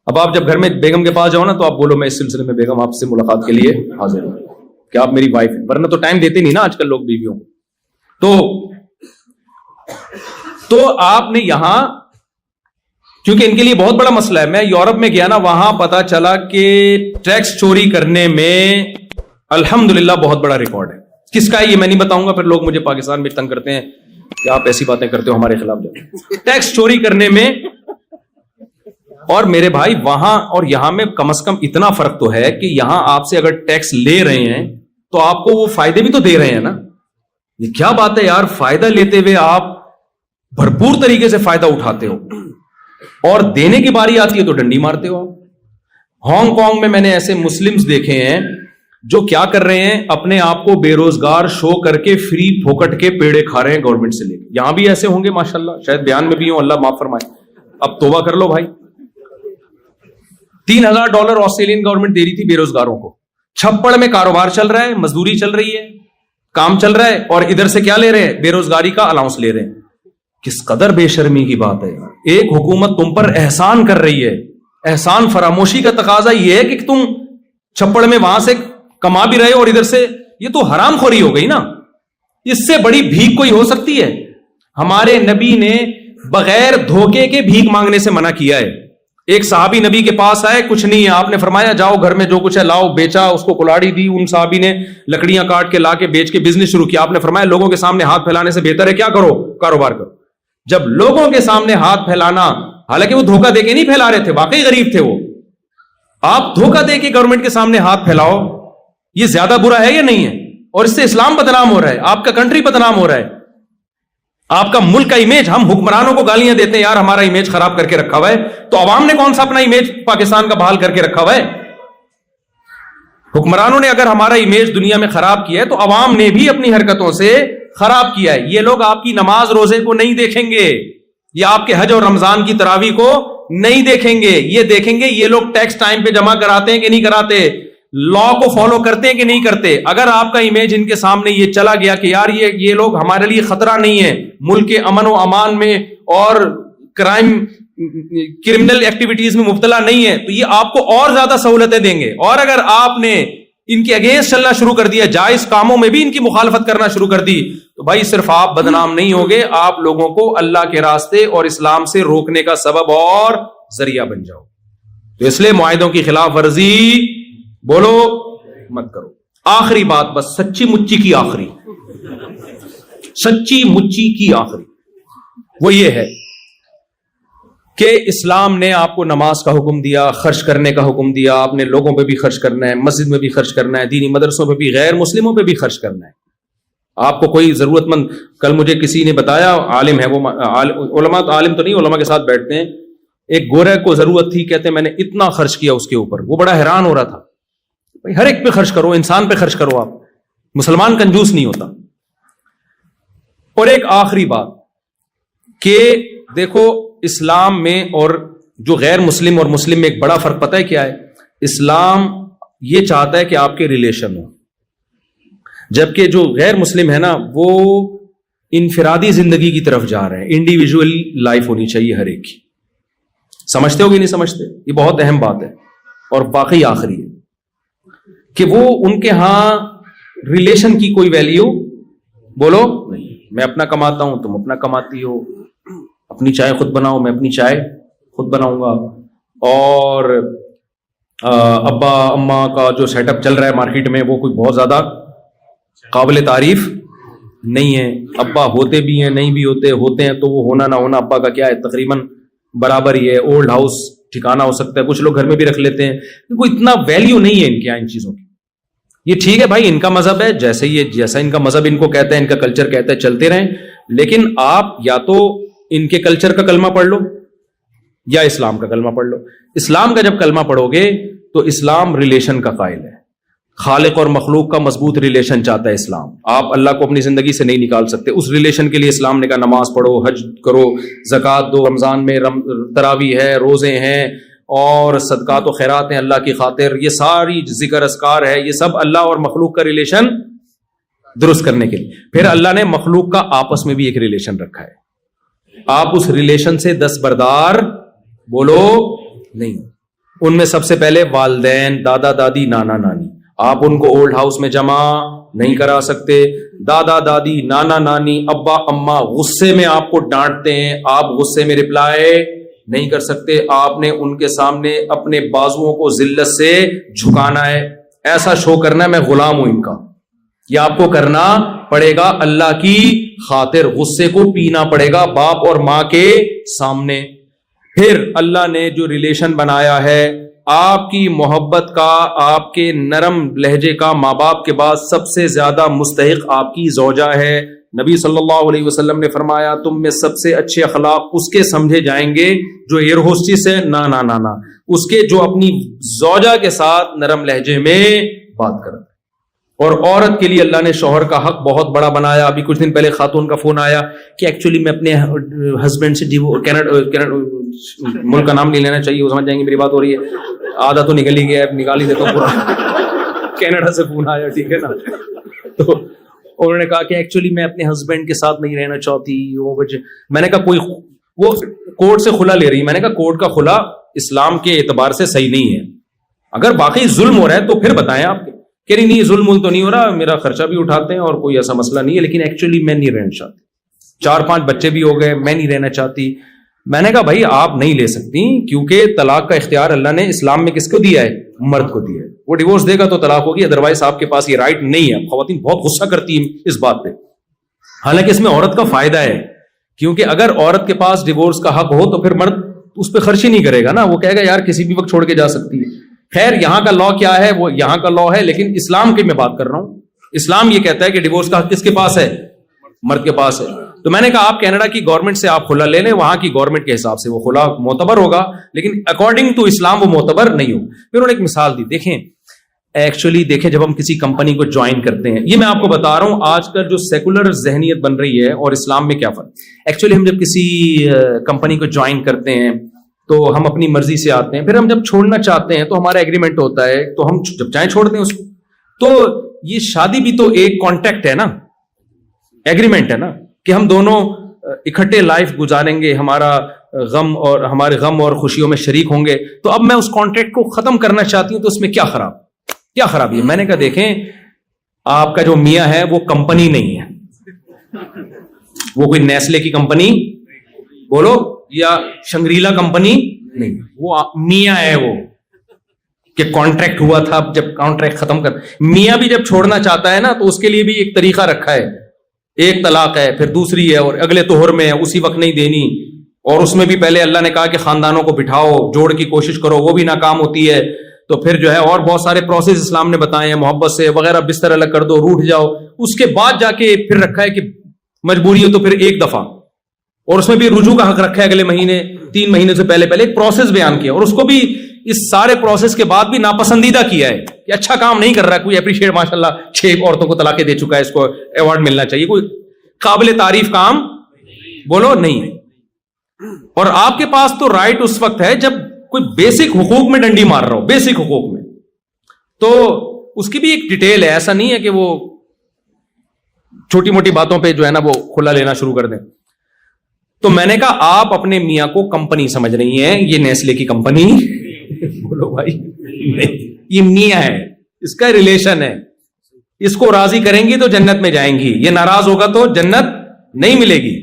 اب آپ جب گھر میں بیگم کے پاس جاؤ نا، تو آپ بولو میں اس سلسلے میں بیگم آپ سے ملاقات کے لیے حاضر ہوں کہ آپ میری وائف ہیں، ورنہ تو ٹائم دیتے نہیں نا آج کل لوگ بیویوں کو۔ تو آپ نے یہاں، کیونکہ ان کے لیے بہت بڑا مسئلہ ہے، میں یورپ میں گیا نا، وہاں پتا چلا کہ ٹیکس چوری کرنے میں الحمدللہ بہت بڑا ریکارڈ ہے۔ کس کا ہے یہ میں نہیں بتاؤں گا، پھر لوگ مجھے پاکستان میں تنگ کرتے ہیں کہ آپ ایسی باتیں کرتے ہو ہمارے خلاف۔ ٹیکس چوری کرنے میں، اور میرے بھائی وہاں اور یہاں میں کم از کم اتنا فرق تو ہے کہ یہاں آپ سے اگر ٹیکس لے رہے ہیں تو آپ کو وہ فائدے بھی تو دے رہے ہیں نا۔ یہ کیا بات ہے یار، فائدہ لیتے ہوئے آپ بھرپور طریقے سے فائدہ اٹھاتے ہو، اور دینے کی باری آتی ہے تو ڈنڈی مارتے ہو۔ ہانگ کانگ میں نے ایسے مسلمز دیکھے ہیں جو کیا کر رہے ہیں، اپنے آپ کو بے روزگار شو کر کے فری پھوکٹ کے پیڑے کھا رہے ہیں گورنمنٹ سے لے کے۔ یہاں بھی ایسے ہوں گے ماشاءاللہ، شاید بیان میں بھی ہوں، اللہ معاف فرمائے۔ اب توبہ کر لو بھائی۔ $3000 آسٹریلین گورنمنٹ دے رہی تھی بے روزگاروں کو، چھپڑ میں کاروبار چل رہا ہے، مزدوری چل رہی ہے، کام چل رہا ہے، اور ادھر سے کیا لے رہے ہیں، بے روزگاری کا الاؤنس لے رہے ہیں۔ کس قدر بے شرمی کی بات ہے یار۔ ایک حکومت تم پر احسان کر رہی ہے، احسان فراموشی کا تقاضا یہ ہے کہ تم چھپڑ میں وہاں سے کما بھی رہے ہو اور ادھر سے، یہ تو حرام خوری ہو گئی نا۔ اس سے بڑی بھیک کوئی ہو سکتی ہے؟ ہمارے نبی نے بغیر دھوکے کے بھیک مانگنے سے منع کیا ہے۔ ایک صحابی نبی کے پاس آئے، کچھ نہیں ہے، آپ نے فرمایا جاؤ گھر میں جو کچھ ہے لاؤ، بیچا، اس کو کلاڑی دی، ان صحابی نے لکڑیاں کاٹ کے لا کے بیچ کے بزنس شروع کیا۔ آپ نے فرمایا لوگوں کے سامنے ہاتھ پھیلانے سے بہتر ہے کیا کرو، کاروبار کرو۔ جب لوگوں کے سامنے ہاتھ پھیلانا، حالانکہ وہ دھوکہ دے کے نہیں پھیلا رہے تھے، واقعی غریب تھے وہ، آپ دھوکہ دے کے گورنمنٹ کے سامنے ہاتھ پھیلاؤ، یہ زیادہ برا ہے یا نہیں ہے؟ اور اس سے اسلام بدنام ہو رہا ہے، آپ کا کنٹری بدنام ہو رہا ہے، آپ کا ملک کا امیج۔ ہم حکمرانوں کو گالیاں دیتے ہیں یار ہمارا امیج خراب کر کے رکھا ہوا ہے، تو عوام نے کون سا اپنا امیج پاکستان کا بحال کر کے رکھا ہوا ہے؟ حکمرانوں نے اگر ہمارا امیج دنیا میں خراب کیا ہے تو عوام نے بھی اپنی حرکتوں سے خراب کیا ہے۔ یہ لوگ آپ کی نماز روزے کو نہیں دیکھیں گے، یا آپ کے حج اور رمضان کی تراویح کو نہیں دیکھیں گے، یہ دیکھیں گے یہ لوگ ٹیکس ٹائم پہ جمع کراتے ہیں کہ نہیں کراتے، لا کو فالو کرتے ہیں کہ نہیں کرتے۔ اگر آپ کا امیج ان کے سامنے یہ چلا گیا کہ یار یہ لوگ ہمارے لیے خطرہ نہیں ہے، ملک کے امن و امان میں اور کرمنل ایکٹیویٹیز میں مبتلا نہیں ہے، تو یہ آپ کو اور زیادہ سہولتیں دیں گے۔ اور اگر آپ نے ان کے اگینسٹ چلنا شروع کر دیا، جائز کاموں میں بھی ان کی مخالفت کرنا شروع کر دی، تو بھائی صرف آپ بدنام نہیں ہوگے، آپ لوگوں کو اللہ کے راستے اور اسلام سے روکنے کا سبب اور ذریعہ بن جاؤ۔ تو اس لیے معاہدوں کی خلاف ورزی بولو مت کرو۔ آخری بات، بس سچی مچی کی آخری، سچی مچی کی آخری وہ یہ ہے کہ اسلام نے آپ کو نماز کا حکم دیا، خرچ کرنے کا حکم دیا، آپ نے لوگوں پہ بھی خرچ کرنا ہے، مسجد میں بھی خرچ کرنا ہے، دینی مدرسوں پہ بھی، غیر مسلموں پہ بھی خرچ کرنا ہے۔ آپ کو کوئی ضرورت مند، کل مجھے کسی نے بتایا، عالم ہے وہ، علماء عالم تو نہیں، علماء کے ساتھ بیٹھتے ہیں، ایک گورے کو ضرورت تھی، کہتے ہیں میں نے اتنا خرچ کیا اس کے اوپر، وہ بڑا حیران ہو رہا تھا۔ بھائی ہر ایک پہ خرچ کرو، انسان پہ خرچ کرو، آپ مسلمان کنجوس نہیں ہوتا۔ اور ایک آخری بات کہ دیکھو اسلام میں اور جو غیر مسلم اور مسلم میں ایک بڑا فرق پتہ ہے کیا ہے؟ اسلام یہ چاہتا ہے کہ آپ کے ریلیشن ہو۔ جبکہ جو غیر مسلم ہے نا وہ انفرادی زندگی کی طرف جا رہے ہیں. انڈیویجول لائف ہونی چاہیے ہر ایک کی. سمجھتے ہو کہ نہیں سمجھتے؟ یہ بہت اہم بات ہے اور واقعی آخری ہے کہ وہ ان کے ہاں ریلیشن کی کوئی ویلیو بولو نہیں. میں اپنا کماتا ہوں، تم اپنا کماتی ہو، اپنی چائے خود بناؤ، میں اپنی چائے خود بناؤں گا. اور ابا اماں کا جو سیٹ اپ چل رہا ہے مارکیٹ میں وہ کوئی بہت زیادہ قابل تعریف نہیں ہے. ابا ہوتے بھی ہیں نہیں بھی ہوتے ہیں تو وہ ہونا نہ ہونا ابا کا کیا ہے، تقریباً برابر ہی ہے. اولڈ ہاؤس ٹھکانہ ہو سکتا ہے، کچھ لوگ گھر میں بھی رکھ لیتے ہیں. کوئی اتنا ویلیو نہیں ہے ان کے یہاں ان چیزوں کی. یہ ٹھیک ہے بھائی، ان کا مذہب ہے، جیسا ان کا مذہب ان کو کہتا ہے، ان کا کلچر کہتا ہے، چلتے رہیں. لیکن آپ یا تو ان کے کلچر کا کلمہ پڑھ لو یا اسلام کا کلمہ پڑھ لو. اسلام کا جب کلمہ پڑھو گے تو اسلام ریلیشن کا قائل ہے. خالق اور مخلوق کا مضبوط ریلیشن چاہتا ہے اسلام. آپ اللہ کو اپنی زندگی سے نہیں نکال سکتے. اس ریلیشن کے لیے اسلام نے کہا نماز پڑھو، حج کرو، زکوٰۃ دو، رمضان میں تراویح ہے، روزے ہیں اور صدقات و خیرات ہیں اللہ کی خاطر. یہ ساری ذکر اذکار ہے، یہ سب اللہ اور مخلوق کا ریلیشن درست کرنے کے لیے. پھر اللہ نے مخلوق کا آپس میں بھی ایک ریلیشن رکھا ہے. آپ اس ریلیشن سے دستبردار بولو نہیں. ان میں سب سے پہلے والدین، دادا دادی، نانا نانی. آپ ان کو اولڈ ہاؤس میں جمع نہیں کرا سکتے. دادا دادی، نانا نانی، ابا اماں غصے میں آپ کو ڈانٹتے ہیں، آپ غصے میں رپلائی نہیں کر سکتے. آپ نے ان کے سامنے اپنے بازوؤں کو ذلت سے جھکانا ہے، ایسا شو کرنا ہے میں غلام ہوں ان کا. یہ آپ کو کرنا پڑے گا اللہ کی خاطر. غصے کو پینا پڑے گا باپ اور ماں کے سامنے. پھر اللہ نے جو ریلیشن بنایا ہے آپ کی محبت کا، آپ کے نرم لہجے کا، ماں باپ کے بعد سب سے زیادہ مستحق آپ کی زوجہ ہے. نبی صلی اللہ علیہ وسلم نے فرمایا تم میں سب سے اچھے اخلاق اس کے سمجھے جائیں گے جو ایئر ہوسٹس ہے، نہ اس کے جو اپنی زوجہ کے ساتھ نرم لہجے میں بات کرتا ہے. اور عورت کے لیے اللہ نے شوہر کا حق بہت بڑا بنایا. ابھی کچھ دن پہلے خاتون کا فون آیا کہ ایکچولی میں اپنے ہسبینڈ سے ملک کا نام نہیں لینا چاہیے، وہ سمجھ جائیں گے میری بات ہو رہی ہے، آدھا تو نکل ہی گیا ہے، نکال ہی دیتا ہوں پورا. کینیڈا سے فون آیا، ٹھیک ہے نا. تو انہوں نے کہا کہ ایکچولی میں اپنے ہسبینڈ کے ساتھ نہیں رہنا چاہتی. وہ وجہ میں نے کہا کوئی وہ کورٹ سے خلا لے رہی. میں نے کہا کورٹ کا خلا اسلام کے اعتبار سے صحیح نہیں ہے. اگر باقی ظلم ہو رہا ہے تو پھر بتائیں. آپ کہہ رہی نہیں ظلم تو نہیں ہو رہا، میرا خرچہ بھی اٹھاتے ہیں اور کوئی ایسا مسئلہ نہیں ہے، لیکن ایکچولی میں نہیں رہنا چاہتی. 4-5 بچے بھی ہو گئے، میں نہیں رہنا چاہتی. میں نے کہا بھائی آپ نہیں لے سکتی کیونکہ طلاق کا اختیار اللہ نے اسلام میں کس کو دیا ہے؟ مرد کو دیا ہے. وہ ڈیورس دے گا تو طلاق ہوگی، ادروائز آپ کے پاس یہ رائٹ نہیں ہے. خواتین بہت غصہ کرتی ہیں اس بات پہ، حالانکہ اس میں عورت کا فائدہ ہے. کیونکہ اگر عورت کے پاس ڈیورس کا حق ہو تو پھر مرد اس پہ خرچ ہی نہیں کرے گا نا. وہ کہے گا یار کسی بھی وقت چھوڑ کے جا سکتی ہے. خیر یہاں کا لا کیا ہے؟ وہ یہاں کا لا ہے، لیکن اسلام کی میں بات کر رہا ہوں. اسلام یہ کہتا ہے کہ ڈیورس کا حق کس کے پاس ہے؟ مرد کے پاس ہے. تو میں نے کہا آپ کینیڈا کی گورنمنٹ سے آپ خلا لے لیں، وہاں کی گورنمنٹ کے حساب سے وہ خلا معتبر ہوگا، لیکن اکارڈنگ ٹو اسلام وہ معتبر نہیں ہوگا. پھر انہوں نے ایک مثال دی. دیکھیں جب ہم کسی کمپنی کو جوائن کرتے ہیں، یہ میں آپ کو بتا رہا ہوں آج کل جو سیکولر ذہنیت بن رہی ہے اور اسلام میں کیا فرق. ایکچولی ہم جب کسی کمپنی کو جوائن کرتے ہیں تو ہم اپنی مرضی سے آتے ہیں، پھر ہم جب چھوڑنا چاہتے ہیں تو ہمارا ایگریمنٹ ہوتا ہے، تو ہم جب چاہیں چھوڑتے ہیں اس کو. تو یہ شادی بھی تو ایک کانٹیکٹ ہے نا، ایگریمنٹ ہے نا کہ ہم دونوں اکٹھے لائف گزاریں گے، ہمارے غم اور خوشیوں میں شریک ہوں گے. تو اب میں اس کانٹریکٹ کو ختم کرنا چاہتی ہوں تو اس میں کیا خرابی ہے؟ میں نے کہا دیکھیں آپ کا جو میاں ہے وہ کمپنی نہیں ہے، وہ کوئی نیسلے کی کمپنی بولو یا شنگریلا کمپنی نہیں، وہ میاں ہے. وہ کہ کانٹریکٹ ہوا تھا، جب کانٹریکٹ ختم کر میاں بھی جب چھوڑنا چاہتا ہے نا تو اس کے لیے بھی ایک طریقہ رکھا ہے. ایک طلاق ہے، پھر دوسری ہے، اور اگلے طہر میں ہے، اسی وقت نہیں دینی. اور اس میں بھی پہلے اللہ نے کہا کہ خاندانوں کو بٹھاؤ، جوڑ کی کوشش کرو، وہ بھی ناکام ہوتی ہے. تو پھر جو ہے اور بہت سارے پروسیس اسلام نے بتائے ہیں، محبت سے وغیرہ، بستر الگ کر دو، روٹھ جاؤ. اس کے بعد جا کے پھر رکھا ہے کہ مجبوری ہو تو پھر ایک دفعہ، اور اس میں بھی رجوع کا حق رکھا ہے اگلے مہینے، 3 مہینے سے پہلے ایک پروسیس بیان کیا. اور اس کو بھی اس سارے پروسیس کے بعد بھی ناپسندیدہ کیا ہے کہ اچھا کام نہیں کر رہا ہے. کوئی اپریشیٹ ماشاءاللہ 6 عورتوں کو طلاقیں دے چکا ہے، اس کو ایوارڈ ملنا چاہیے. کوئی قابل تعریف کام بولو نہیں. اور آپ کے پاس تو رائٹ اس وقت ہے جب کوئی بیسک حقوق میں ڈنڈی مار رہا ہو، بیسک حقوق میں. تو اس کی بھی ایک ڈیٹیل ہے، ایسا نہیں ہے کہ وہ چھوٹی موٹی باتوں پہ جو ہے نا وہ کھلا لینا شروع کر دیں. تو میں نے کہا آپ اپنے میاں کو کمپنی سمجھ رہی ہیں, یہ نیسلے کی کمپنی بولو بھائی, یہ میاں ہے, اس کا ریلیشن ہے, اس کو راضی کریں گی تو جنت میں جائیں گی, یہ ناراض ہوگا تو جنت نہیں ملے گی.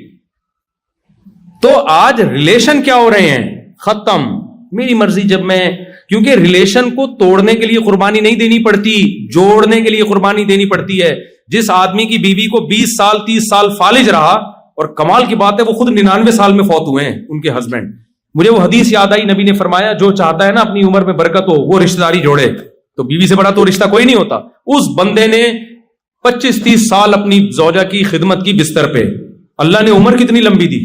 تو آج ریلیشن کیا ہو رہے ہیں, ختم, میری مرضی. جب میں, کیونکہ ریلیشن کو توڑنے کے لیے قربانی نہیں دینی پڑتی, جوڑنے کے لیے قربانی دینی پڑتی ہے. جس آدمی کی بیوی کو 20 سال 30 سال فالج رہا, اور کمال کی بات ہے وہ خود 99 سال میں فوت ہوئے ہیں ان کے ہسبینڈ. مجھے وہ حدیث یاد آئی, نبی نے فرمایا جو چاہتا ہے نا اپنی عمر میں برکت ہو وہ رشتہ داری جوڑے. تو بیوی سے بڑا تو رشتہ کوئی نہیں ہوتا. اس بندے نے 25-30 سال اپنی زوجہ کی خدمت کی بستر پہ, اللہ نے عمر کتنی لمبی دی,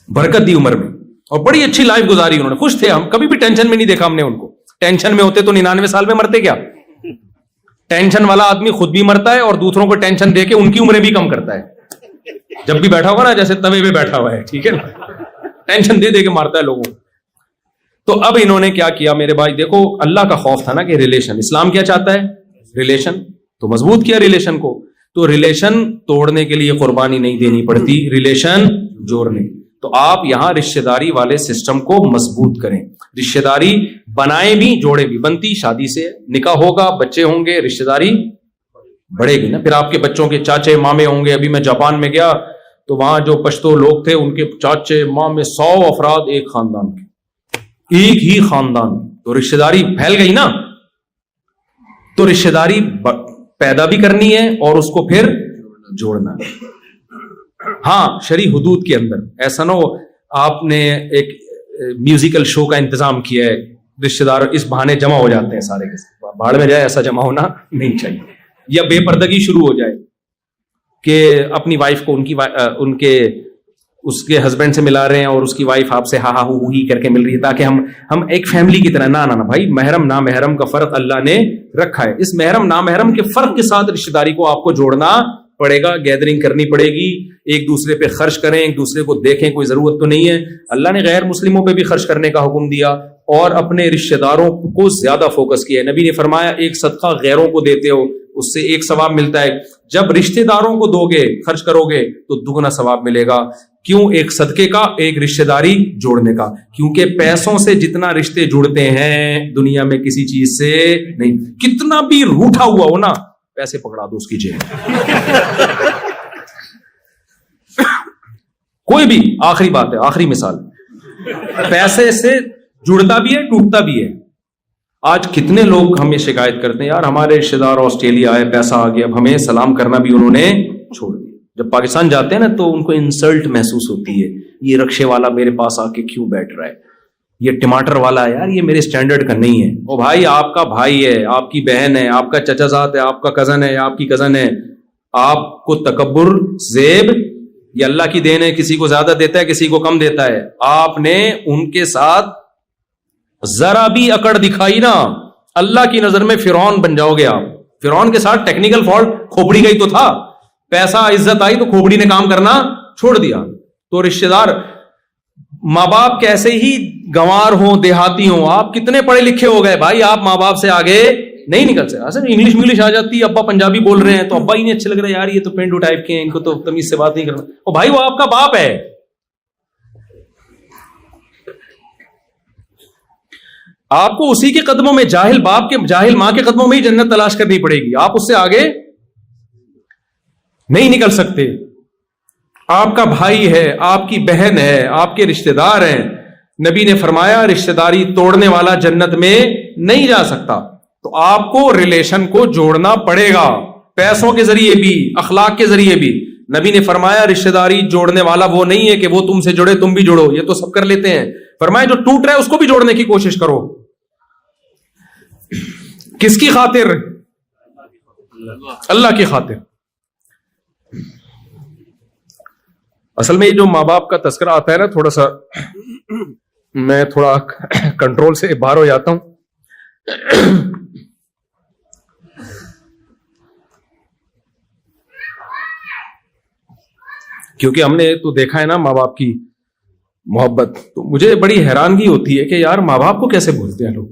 برکت دی عمر میں, اور بڑی اچھی لائف گزاری انہوں نے, خوش تھے. ہم کبھی بھی ٹینشن میں نہیں دیکھا ہم نے ان کو. ٹینشن میں ہوتے تو 99 سال میں مرتے کیا. ٹینشن والا آدمی خود بھی مرتا ہے اور دوسروں کو ٹینشن دے کے ان کی عمریں بھی کم کرتا ہے. جب بھی بیٹھا ہوا نا جیسے توے پہ بیٹھا ہوا ہے, ٹھیک ہے نا, ٹینشن دے دے کے مارتا ہے لوگوں. تو اب انہوں نے کیا کیا میرے بھائی, دیکھو اللہ کا خوف تھا نا کہ ریلیشن, اسلام کیا چاہتا ہے, ریلیشن, تو مضبوط کیا ریلیشن کو. تو ریلیشن توڑنے کے لیے قربانی نہیں دینی پڑتی, ریلیشن جوڑنے. تو آپ یہاں رشتہ داری والے سسٹم کو مضبوط کریں. رشتہ داری بنائیں بھی جوڑے بھی, بنتی شادی سے, نکاح ہوگا, بچے ہوں گے, رشتہ داری بڑھے گی نا. پھر آپ کے بچوں کے چاچے مامے ہوں گے. ابھی میں جاپان میں گیا تو وہاں جو پشتو لوگ تھے ان کے چاچے مامے 100 افراد ایک خاندان کے, ایک ہی خاندان. تو رشتہ داری پھیل گئی نا. تو رشتہ داری پیدا بھی کرنی ہے اور اس کو پھر جوڑنا ہے. ہاں شرعی حدود کے اندر. ایسا نہ ہو آپ نے ایک میوزیکل شو کا انتظام کیا ہے, رشتہ دار اس بہانے جمع ہو جاتے ہیں سارے کے ساتھ, بھاڑ میں جائے, ایسا جمع ہونا نہیں چاہیے. یا بے پردگی شروع ہو جائے کہ اپنی وائف کو ان کے اس کے ہسبینڈ سے ملا رہے ہیں اور اس کی وائف آپ سے ہا ہا ہو ہی کر کے مل رہی ہے تاکہ ہم ایک فیملی کی طرح. نہ بھائی, محرم نامحرم کا فرق اللہ نے رکھا ہے. اس محرم نامحرم کے فرق کے ساتھ رشتہ داری کو آپ کو جوڑنا پڑے گا, گیدرنگ کرنی پڑے گی, ایک دوسرے پہ خرچ کریں, ایک دوسرے کو دیکھیں, کوئی ضرورت تو نہیں ہے. اللہ نے غیر مسلموں پہ بھی خرچ کرنے کا حکم دیا اور اپنے رشتہ داروں کو زیادہ فوکس کیا ہے. نبی نے فرمایا ایک صدقہ غیروں کو دیتے ہو اس سے 1 ثواب ملتا ہے, جب رشتہ داروں کو دو گے خرچ کرو گے تو دگنا ثواب ملے گا. کیوں؟ ایک صدقے کا, ایک رشتہ داری جوڑنے کا. کیونکہ پیسوں سے جتنا رشتے جڑتے ہیں دنیا میں کسی چیز سے نہیں. کتنا بھی روٹھا ہوا ہو نا, پیسے پکڑا دو اس کی جیب. کوئی بھی, آخری بات ہے, آخری مثال, پیسے سے جڑتا بھی ہے ٹوٹتا بھی ہے. آج کتنے لوگ ہمیں شکایت کرتے ہیں, یار ہمارے رشتے دار آسٹریلیا آئے, پیسہ آ گیا, اب ہمیں سلام کرنا بھی انہوں نے چھوڑ دیا. جب پاکستان جاتے ہیں نا تو ان کو انسلٹ محسوس ہوتی ہے, یہ رکشے والا میرے پاس آ کے کیوں بیٹھ رہا ہے, یہ ٹماٹر والا ہے, یار یہ میرے سٹینڈرڈ کا نہیں ہے. او بھائی, آپ کا بھائی ہے, آپ کی بہن ہے, آپ کا چچا زاد ہے, آپ کا کزن ہے, آپ کی کزن ہے. آپ کو تکبر زیب یہ اللہ کی دین ہے, کسی کو زیادہ دیتا ہے کسی کو کم دیتا ہے. آپ نے ان کے ساتھ ذرا بھی اکڑ دکھائی نا, اللہ کی نظر میں فرعون بن جاؤ گے آپ. فرعون کے ساتھ ٹیکنیکل فالٹ کھوپڑی کا ہی تو تھا, پیسہ عزت آئی تو کھوپڑی نے کام کرنا چھوڑ دیا. تو رشتہ دار ماں باپ کیسے ہی گنوار ہوں دیہاتی ہوں, آپ کتنے پڑھے لکھے ہو گئے بھائی, آپ ماں باپ سے آگے نہیں نکل سکتے. اصل انگلش آ جاتی ہے, ابا پنجابی بول رہے ہیں تو ابا ہی نہیں اچھے لگ رہے, یار یہ تو پینڈو ٹائپ کے ہیں, ان کو تو تمیز سے بات نہیں کرنا. او بھائی وہ آپ کا باپ ہے. آپ کو اسی کے قدموں میں, جاہل باپ کے جاہل ماں کے قدموں میں ہی جنت تلاش کرنی پڑے گی, آپ اس سے آگے نہیں نکل سکتے. آپ کا بھائی ہے, آپ کی بہن ہے, آپ کے رشتہ دار ہیں. نبی نے فرمایا رشتہ داری توڑنے والا جنت میں نہیں جا سکتا. تو آپ کو ریلیشن کو جوڑنا پڑے گا, پیسوں کے ذریعے بھی, اخلاق کے ذریعے بھی. نبی نے فرمایا رشتہ داری جوڑنے والا وہ نہیں ہے کہ وہ تم سے جڑے تم بھی جڑو, یہ تو سب کر لیتے ہیں. فرمایا جو ٹوٹ رہا ہے اس کو بھی جوڑنے کی کوشش کرو. کس کی خاطر؟ اللہ کی خاطر. اصل میں یہ جو ماں باپ کا تذکرہ آتا ہے نا, تھوڑا سا میں تھوڑا کنٹرول سے باہر ہو جاتا ہوں. کیونکہ ہم نے تو دیکھا ہے نا ماں باپ کی محبت, تو مجھے بڑی حیرانگی ہوتی ہے کہ یار ماں باپ کو کیسے بھولتے ہیں لوگ.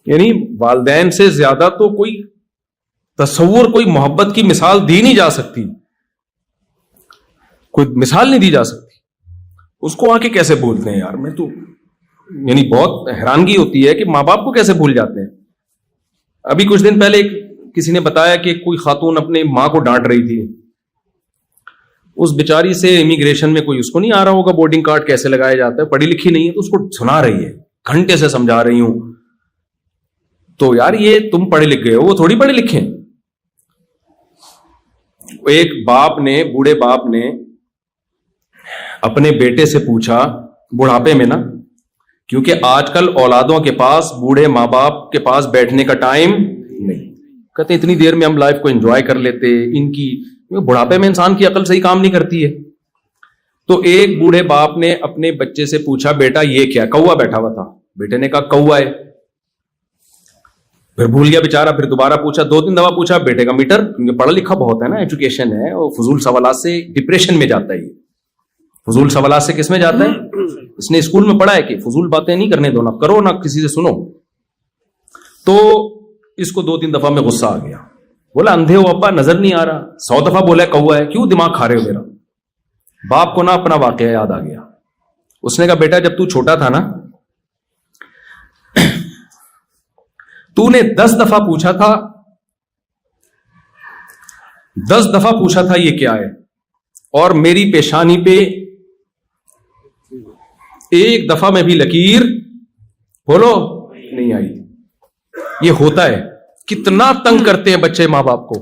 یعنی والدین سے زیادہ تو کوئی تصور کوئی محبت کی مثال دی نہیں جا سکتی, کوئی مثال نہیں دی جا سکتی. اس کو آ کے کیسے بولتے ہیں یار, میں تو یعنی بہت حیرانگی ہوتی ہے کہ ماں باپ کو کیسے بھول جاتے ہیں. ابھی کچھ دن پہلے کسی نے بتایا کہ کوئی خاتون اپنے ماں کو ڈانٹ رہی تھی. اس بیچاری سے امیگریشن میں کوئی اس کو نہیں آ رہا ہوگا بورڈنگ کارڈ کیسے لگایا جاتا ہے, پڑھی لکھی نہیں ہے, تو اس کو سنا رہی ہے, گھنٹے سے سمجھا رہی ہوں. تو یار یہ تم پڑھے لکھ گئے ہو, وہ تھوڑی پڑھے لکھے. ایک باپ نے, بوڑھے باپ نے اپنے بیٹے سے پوچھا بڑھاپے میں نا, کیونکہ آج کل اولادوں کے پاس, بوڑھے ماں باپ کے پاس بیٹھنے کا ٹائم نہیں, کہتے اتنی دیر میں ہم لائف کو انجوائے کر لیتے, ان کی بڑھاپے میں انسان کی عقل صحیح کام نہیں کرتی ہے. تو ایک بوڑھے باپ نے اپنے بچے سے پوچھا بیٹا یہ کیا, کوا بیٹھا ہوا تھا, بیٹے نے کہا کوا ہے. پھر بھول گیا بیچارہ, پھر دوبارہ پوچھا, 2-3 دفعہ پوچھا, بیٹے کا میٹر, کیونکہ پڑھا لکھا بہت ہے نا, ایجوکیشن ہے, اور فضول سوالات سے ڈپریشن میں جاتا ہے. یہ فضول سوالات سے کس میں جاتا ہے؟ اس نے اسکول میں پڑھا ہے کہ فضول باتیں نہیں کرنے دو, نہ کرو نہ کسی سے سنو. تو اس کو 2-3 دفعہ میں غصہ آ گیا, بولا اندھے ہو ابا, نظر نہیں آ رہا, 100 دفعہ بولا کوا ہے, کیوں دماغ کھا رہے ہو میرا. باپ کو نا اپنا واقعہ یاد آ گیا. اس نے کہا بیٹا جب تو چھوٹا تھا نا, تو نے 10 دفعہ پوچھا تھا, 10 دفعہ پوچھا تھا یہ کیا ہے, اور میری پیشانی پہ ایک دفعہ میں بھی لکیر بولو نہیں آئی. یہ ہوتا ہے. کتنا تنگ کرتے ہیں بچے ماں باپ کو.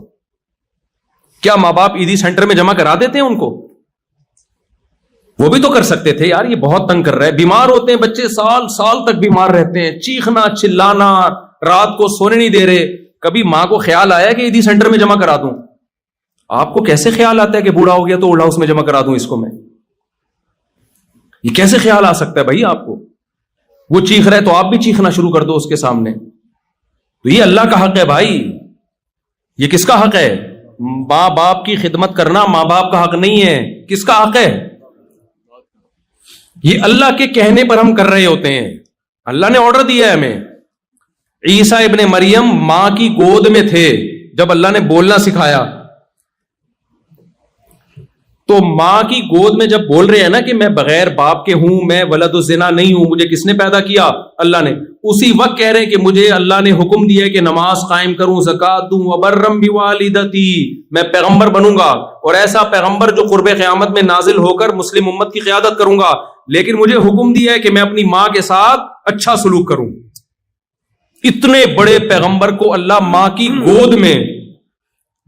کیا ماں باپ عیدی سینٹر میں جمع کرا دیتے ہیں ان کو؟ وہ بھی تو کر سکتے تھے یار. یہ بہت تنگ کر رہا ہے. بیمار ہوتے ہیں بچے, سال سال تک بیمار رہتے ہیں, چیخنا چلانا, رات کو سونے نہیں دے رہے. کبھی ماں کو خیال آیا کہ عیدی سینٹر میں جمع کرا دوں؟ آپ کو کیسے خیال آتا ہے کہ بوڑھا ہو گیا تو اولڈ ہاؤس میں جمع کرا دوں اس کو میں؟ یہ کیسے خیال آ سکتا ہے بھائی آپ کو؟ وہ چیخ رہے تو آپ بھی چیخنا شروع کر دو اس کے سامنے. تو یہ اللہ کا حق ہے بھائی. یہ کس کا حق ہے؟ ماں باپ کی خدمت کرنا ماں باپ کا حق نہیں ہے. کس کا حق ہے؟ یہ اللہ کے کہنے پر ہم کر رہے ہوتے ہیں. اللہ نے آرڈر دیا ہے ہمیں. عیسیٰ ابن مریم ماں کی گود میں تھے جب اللہ نے بولنا سکھایا. تو ماں کی گود میں جب بول رہے ہیں نا کہ میں بغیر باپ کے ہوں, میں ولد الزنا نہیں ہوں, مجھے کس نے پیدا کیا؟ اللہ نے. اسی وقت کہہ رہے ہیں کہ مجھے اللہ نے حکم دیا ہے کہ نماز قائم کروں, زکات دوں, وبرم بوالدتی, میں پیغمبر بنوں گا, اور ایسا پیغمبر جو قرب قیامت میں نازل ہو کر مسلم امت کی قیادت کروں گا. لیکن مجھے حکم دیا ہے کہ میں اپنی ماں کے ساتھ اچھا سلوک کروں. اتنے بڑے پیغمبر کو اللہ ماں کی گود میں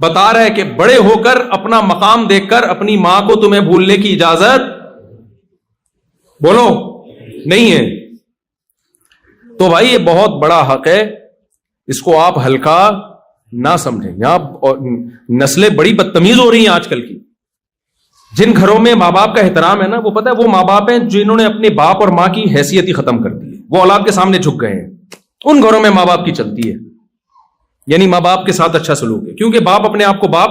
بتا رہا ہے کہ بڑے ہو کر اپنا مقام دیکھ کر اپنی ماں کو تمہیں بھولنے کی اجازت بولو نہیں ہے. تو بھائی یہ بہت بڑا حق ہے, اس کو آپ ہلکا نہ سمجھیں. یہاں نسلیں بڑی بدتمیز ہو رہی ہیں آج کل کی. جن گھروں میں ماں باپ کا احترام ہے نا, وہ پتہ ہے وہ ماں باپ ہیں جنہوں نے اپنے باپ اور ماں کی حیثیت ہی ختم کر دی ہے. وہ اولاد کے سامنے جھک گئے ہیں. ان گھروں میں ماں باپ کی چلتی ہے, یعنی ماں باپ کے ساتھ اچھا سلوک ہے, کیونکہ باپ اپنے آپ کو باپ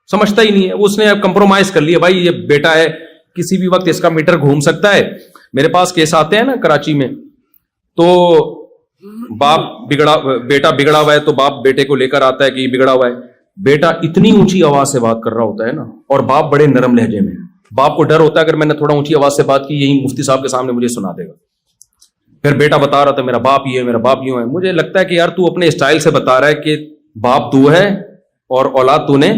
سمجھتا ہی نہیں ہے. اس نے کمپرومائز کر لیا, بھائی یہ بیٹا ہے, کسی بھی وقت اس کا میٹر گھوم سکتا ہے. میرے پاس کیس آتے ہیں نا کراچی میں, تو باپ بگڑا, بیٹا بگڑا ہوا ہے تو باپ بیٹے کو لے کر آتا ہے کہ یہ بگڑا ہوا ہے. بیٹا اتنی اونچی آواز سے بات کر رہا ہوتا ہے نا, اور باپ بڑے نرم لہجے میں. باپ کو ڈر ہوتا ہے اگر میں نے تھوڑا اونچی آواز سے بات کی, یہی مفتی صاحب کے سامنے مجھے سنا دے گا. پھر بیٹا بتا رہا تھا میرا باپ یہ ہے, میرا باپ یوں ہے. مجھے لگتا ہے کہ یار تو اپنے اسٹائل سے بتا رہا ہے کہ باپ تو ہے اور اولاد تو نے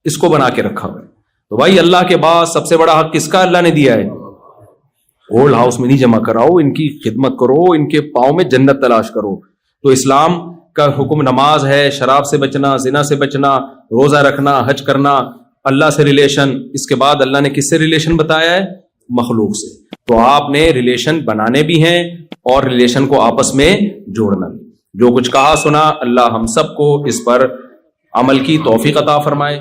اس کو بنا کے رکھا ہوا ہے. تو بھائی اللہ کے بعد سب سے بڑا حق کس کا اللہ نے دیا ہے؟ اولڈ ہاؤس میں نہیں جمع کراؤ, ان کی خدمت کرو, ان کے پاؤں میں جنت تلاش کرو. تو اسلام کا حکم نماز ہے, شراب سے بچنا, زنا سے بچنا, روزہ رکھنا, حج کرنا, اللہ سے ریلیشن. اس کے بعد اللہ نے کس سے ریلیشن بتایا ہے؟ مخلوق سے. تو آپ نے ریلیشن بنانے بھی ہیں اور ریلیشن کو آپس میں جوڑنا بھی. جو کچھ کہا سنا, اللہ ہم سب کو اس پر عمل کی توفیق عطا فرمائے.